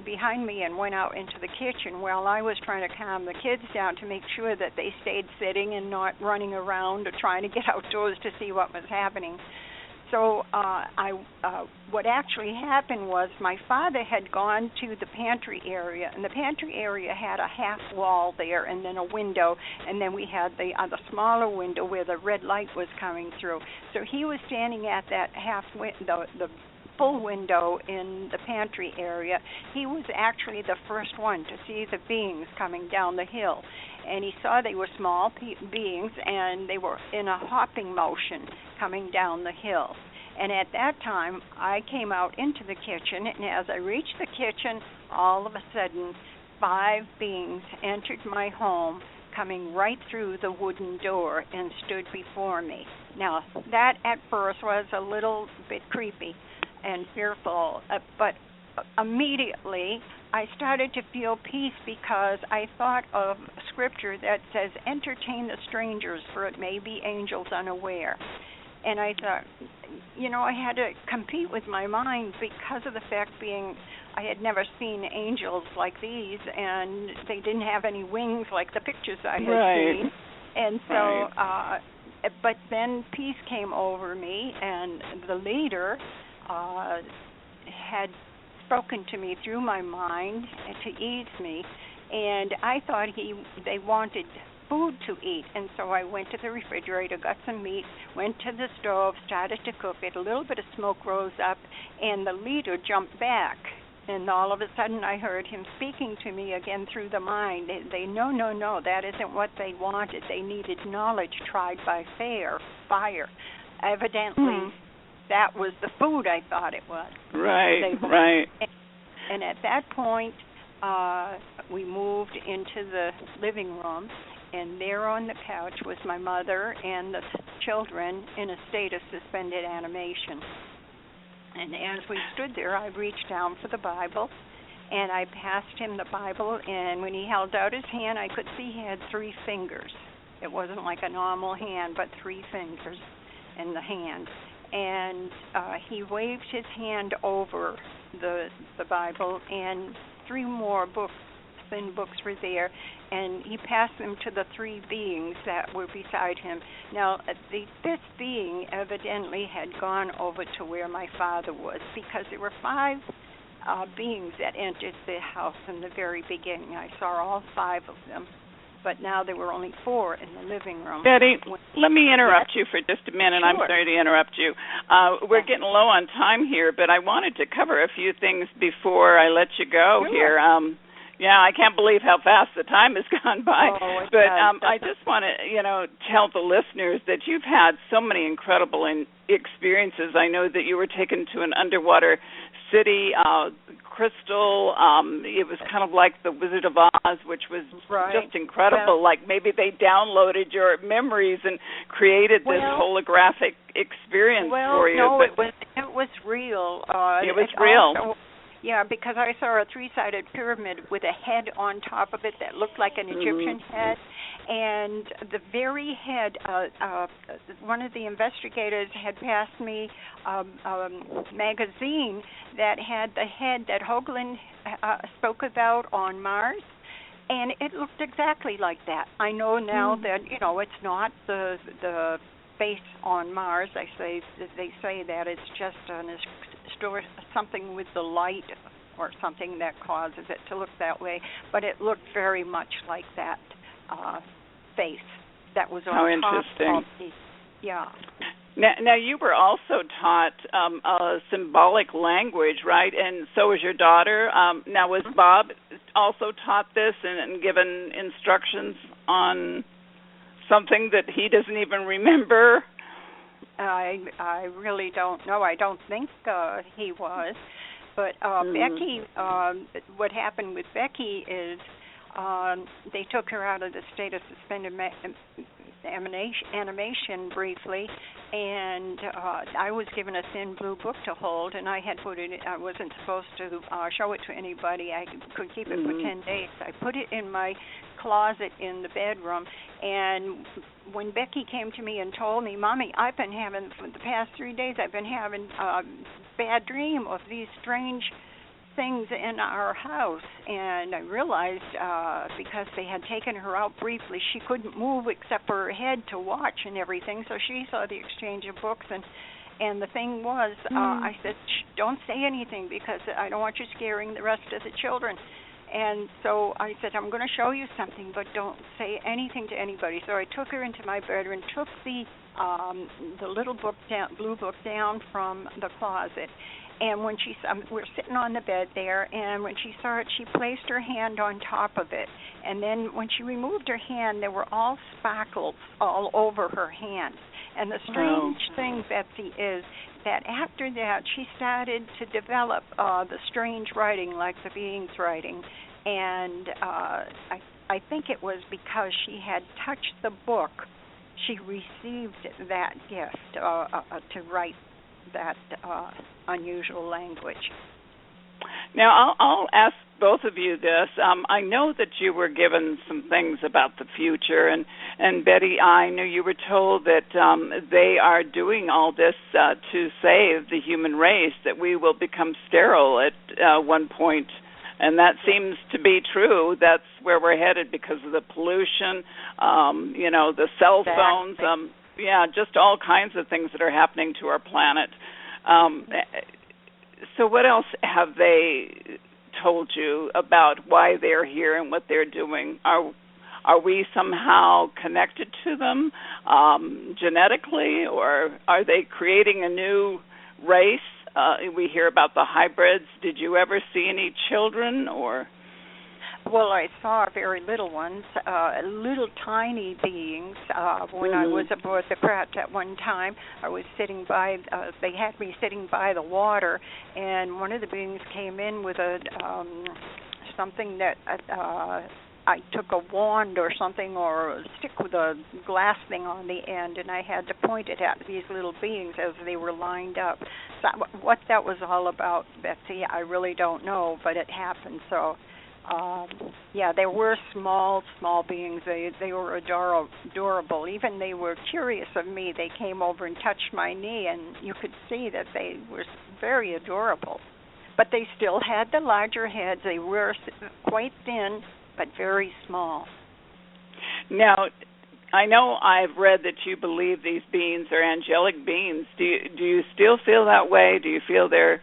behind me and went out into the kitchen while I was trying to calm the kids down to make sure that they stayed sitting and not running around or trying to get outdoors to see what was happening. So what actually happened was my father had gone to the pantry area, and the pantry area had a half wall there and then a window, and then we had the smaller window where the red light was coming through. So he was standing at that the full window in the pantry area. He was actually the first one to see the beings coming down the hill, and he saw they were small beings, and they were in a hopping motion coming down the hill. And at that time, I came out into the kitchen, and as I reached the kitchen, all of a sudden, 5 beings entered my home, coming right through the wooden door and stood before me. Now, that at first was a little bit creepy and fearful, but immediately I started to feel peace because I thought of scripture that says, entertain the strangers, for it may be angels unaware. And I thought, I had to compete with my mind because of the fact being I had never seen angels like these, and they didn't have any wings like the pictures I had seen. And so, but then peace came over me, and the leader had spoken to me through my mind to ease me, and I thought they wanted food to eat, and so I went to the refrigerator, got some meat, went to the stove, started to cook it. A little bit of smoke rose up, and the leader jumped back, and all of a sudden I heard him speaking to me again through the mind. No, that isn't what they wanted. They needed knowledge tried by fire. Evidently, that was the food I thought it was. Right. And at that point, we moved into the living room, and there on the couch was my mother and the children in a state of suspended animation. And as we stood there, I reached down for the Bible, and I passed him the Bible, and when he held out his hand, I could see he had 3 fingers. It wasn't like a normal hand, but 3 fingers in the hand. And he waved his hand over the Bible, and 3 more thin books were there, and he passed them to the 3 beings that were beside him. Now, the 5th being evidently had gone over to where my father was, because there were 5 beings that entered the house in the very beginning. I saw all 5 of them, but now there were only 4 in the living room. Betty, let me interrupt you for just a minute. Sure. I'm sorry to interrupt you. We're getting low on time here, but I wanted to cover a few things before I let you go here. I can't believe how fast the time has gone by. But I just want to, tell the listeners that you've had so many incredible experiences. I know that you were taken to an underwater city, crystal. It was kind of like the Wizard of Oz, which was just incredible. Like maybe they downloaded your memories and created this holographic experience for you. No, it was real. It was real. Also, yeah, because I saw a 3-sided pyramid with a head on top of it that looked like an Egyptian head. And the very head, one of the investigators had passed me a magazine that had the head that Hoagland spoke about on Mars. And it looked exactly like that. I know now that, it's not the base on Mars. They say that it's just something with the light or something that causes it to look that way. But it looked very much like that face that was on top of the, yeah. Now, you were also taught symbolic language, right? And so was your daughter. Now, was Bob also taught this and given instructions on something that he doesn't even remember? I really don't know. I don't think he was. But Becky, what happened with Becky is they took her out of the state of suspended animation briefly, and I was given a thin blue book to hold, and I had put it. I wasn't supposed to show it to anybody. I could keep it for 10 days. I put it in my closet in the bedroom, and when Becky came to me and told me, "Mommy, I've been having, for the past 3 days, I've been having a bad dream of these strange things in our house," and I realized because they had taken her out briefly, she couldn't move except for her head to watch and everything, so she saw the exchange of books, and the thing was, I said, "Don't say anything because I don't want you scaring the rest of the children." And so I said, "I'm going to show you something, but don't say anything to anybody." So I took her into my bedroom, took the little book down, blue book down from the closet, and when she we're sitting on the bed there, and when she saw it, she placed her hand on top of it, and then when she removed her hand, there were all sparkles all over her hand. And the strange thing, Betsey, is that after that, she started to develop the strange writing, like the beings writing, and I think it was because she had touched the book, she received that gift to write that unusual language. Now, I'll ask both of you this. I know that you were given some things about the future, and Betty, I know you were told that they are doing all this to save the human race, that we will become sterile at one point, and that seems to be true. That's where we're headed because of the pollution, the cell phones, just all kinds of things that are happening to our planet. So what else have they told you about why they're here and what they're doing? Are we somehow connected to them genetically, or are they creating a new race? We hear about the hybrids. Did you ever see any children, or? Well, I saw very little ones, little tiny beings. When I was aboard the craft at one time, I was sitting by, they had me sitting by the water, and one of the beings came in with a something that I took a wand or something, or a stick with a glass thing on the end, and I had to point it at these little beings as they were lined up. So what that was all about, Betsey, I really don't know, but it happened. So they were small beings. They were adorable. Even they were curious of me. They came over and touched my knee, and you could see that they were very adorable. But they still had the larger heads. They were quite thin, but very small. Now, I know I've read that you believe these beings are angelic beings. Do you still feel that way? Do you feel they're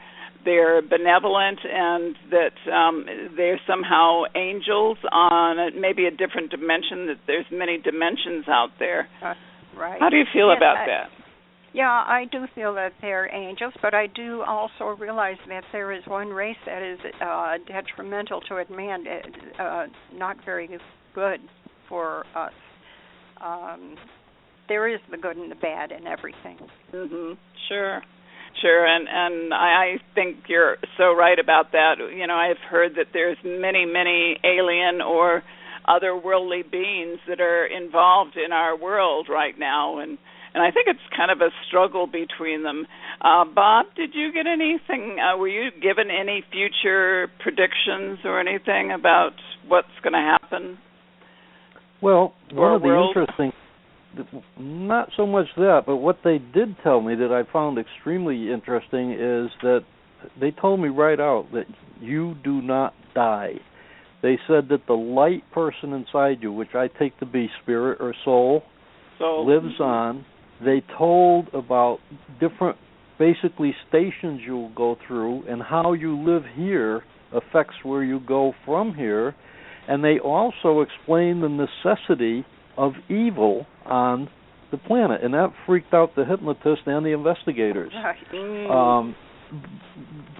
benevolent and that they're somehow angels on maybe a different dimension, that there's many dimensions out there? Right. How do you feel about that? Yeah, I do feel that they're angels, but I do also realize that there is one race that is detrimental to man, not very good for us. There is the good and the bad in everything. Sure, and I think you're so right about that. You know, I've heard that there's many alien or otherworldly beings that are involved in our world right now, and I think it's kind of a struggle between them. Bob, did you get anything? Were you given any future predictions or anything about what's going to happen? Well, one of the interesting, not so much that, but what they did tell me that I found extremely interesting is that they told me right out that you do not die. They said that the light person inside you, which I take to be spirit or soul, lives on. They told about different, basically, stations you'll go through and how you live here affects where you go from here. And they also explain the necessity of evil on the planet, and that freaked out the hypnotist and the investigators.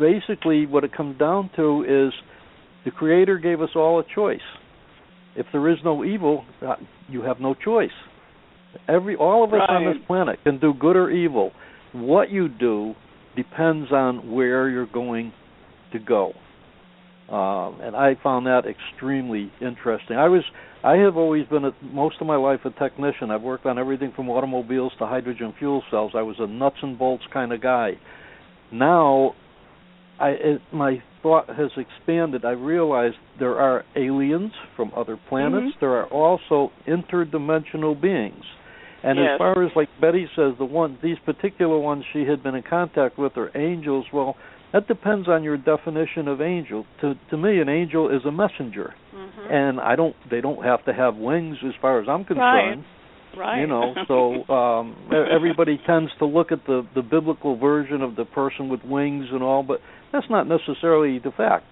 Basically, what it comes down to is the Creator gave us all a choice. If there is no evil, you have no choice. All of us on this planet can do good or evil. What you do depends on where you're going to go. And I found that extremely interesting. I have always been, most of my life, a technician. I've worked on everything from automobiles to hydrogen fuel cells. I was a nuts and bolts kind of guy. Now, my thought has expanded. I realized there are aliens from other planets. There are also interdimensional beings. And as far as, like Betty says, these particular ones she had been in contact with are angels. Well, that depends on your definition of angel. To me, an angel is a messenger, and they don't have to have wings as far as I'm concerned. Right. You know, so everybody tends to look at the biblical version of the person with wings and all, but that's not necessarily the fact.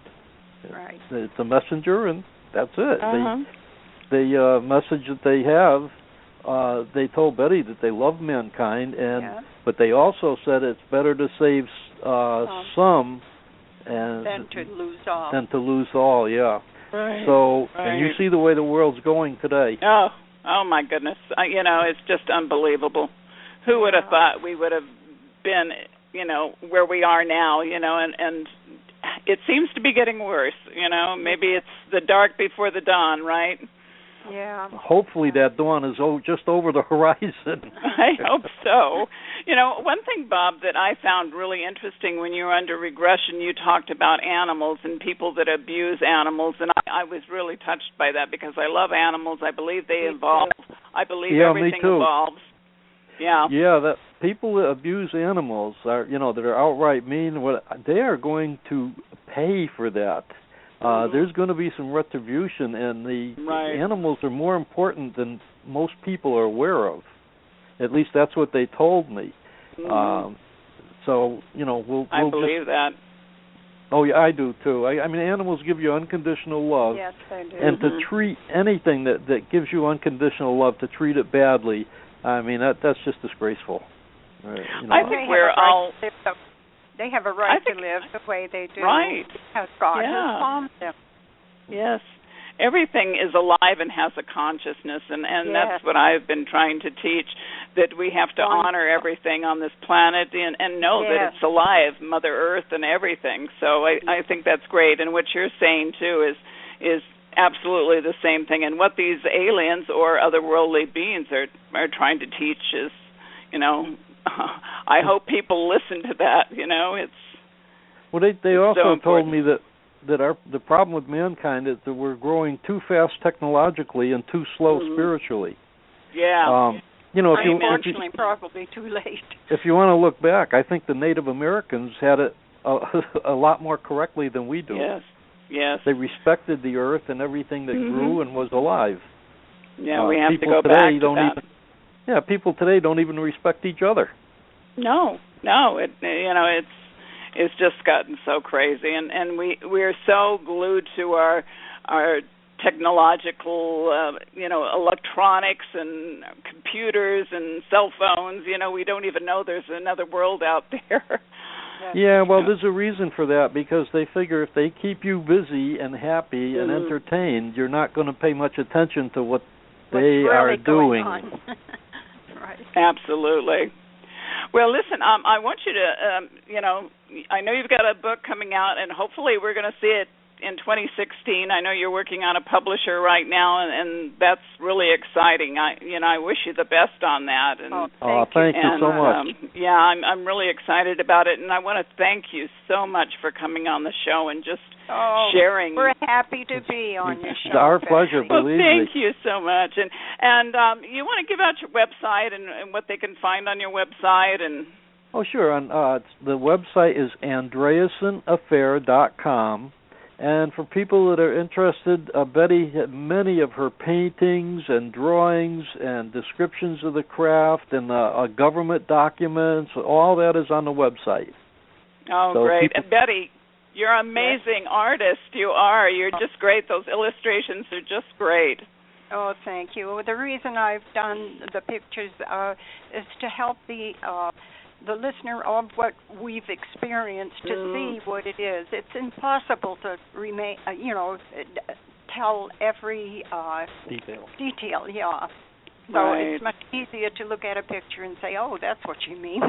Right. It's a messenger, and that's it. The message that they have, they told Betty that they love mankind, but they also said it's better to save some than to lose all. Yeah. Right. So, and you see the way the world's going today. Oh my goodness! It's just unbelievable. Who would have thought we would have been, where we are now? And it seems to be getting worse. Maybe it's the dark before the dawn, right? Yeah. Hopefully that dawn is just over the horizon. I hope so. One thing, Bob, that I found really interesting when you were under regression, you talked about animals and people that abuse animals, and I was really touched by that because I love animals. I believe they evolve. I believe everything evolves. Yeah. Yeah, that people that abuse animals are, that are outright mean, they are going to pay for that. There's going to be some retribution, and the animals are more important than most people are aware of. At least that's what they told me. So, we'll I believe that. Oh, yeah, I do, too. I mean, animals give you unconditional love. Yes, they do. And to treat anything that gives you unconditional love, to treat it badly, I mean, that's just disgraceful. I think we're all... They have a right to live the way they do. Right. As God has formed them. Yes. Everything is alive and has a consciousness, and that's what I've been trying to teach, that we have to honor everything on this planet and know that it's alive, Mother Earth and everything. So I think that's great. And what you're saying, too, is absolutely the same thing. And what these aliens or otherworldly beings are trying to teach is, I hope people listen to that. It's they also so told me that the problem with mankind is that we're growing too fast technologically and too slow spiritually. Yeah. Unfortunately, probably too late. If you want to look back, I think the Native Americans had it a lot more correctly than we do. Yes. They respected the earth and everything that grew and was alive. Yeah, we have to go back to that. People today don't even respect each other. No, it's just gotten so crazy, and we're so glued to our technological, electronics and computers and cell phones. We don't even know there's another world out there. Yeah, well, there's a reason for that, because they figure if they keep you busy and happy and entertained, you're not going to pay much attention to what they are doing. Right. Absolutely. Well, listen, I want you to, I know you've got a book coming out, and hopefully we're going to see it in 2016. I know you're working on a publisher right now, and that's really exciting. I wish you the best on that. And, thank you so much. I'm really excited about it, and I want to thank you so much for coming on the show and just sharing. We're happy to be on your show. It's our pleasure, believe me. Thank you so much. And you want to give out your website and what they can find on your website? Oh, sure. The website is Andreassonaffair.com. And for people that are interested, Betty had many of her paintings and drawings and descriptions of the craft and government documents. All that is on the website. Oh, so great. And Betty You're an amazing artist. You are. You're just great. Those illustrations are just great. Oh, thank you. The reason I've done the pictures is to help the listener of what we've experienced to see what it is. It's impossible to tell every detail. Yeah. So It's much easier to look at a picture and say, "Oh, that's what she means."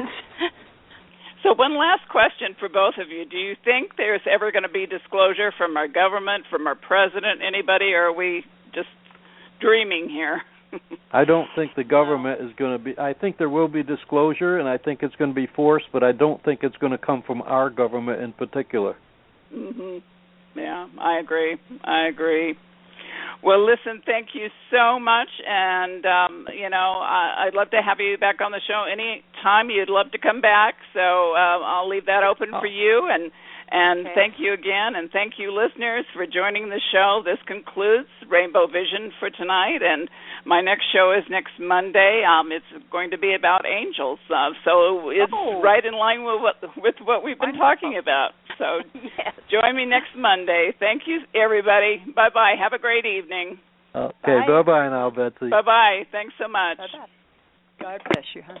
So one last question for both of you. Do you think there's ever going to be disclosure from our government, from our president, anybody, or are we just dreaming here? I don't think the government is going to be. I think there will be disclosure, and I think it's going to be forced, but I don't think it's going to come from our government in particular. Yeah, I agree. Well, listen, thank you so much, and I'd love to have you back on the show any time you'd love to come back. So I'll leave that open for you, and thank you again, and thank you, listeners, for joining the show. This concludes Rainbow Vision for tonight, and my next show is next Monday. It's going to be about angels, so it's right in line with what we've been talking about. So join me next Monday. Thank you, everybody. Bye-bye. Have a great evening. Okay, bye-bye now, Betsey. Bye-bye. Thanks so much. Bye-bye. God bless you, huh?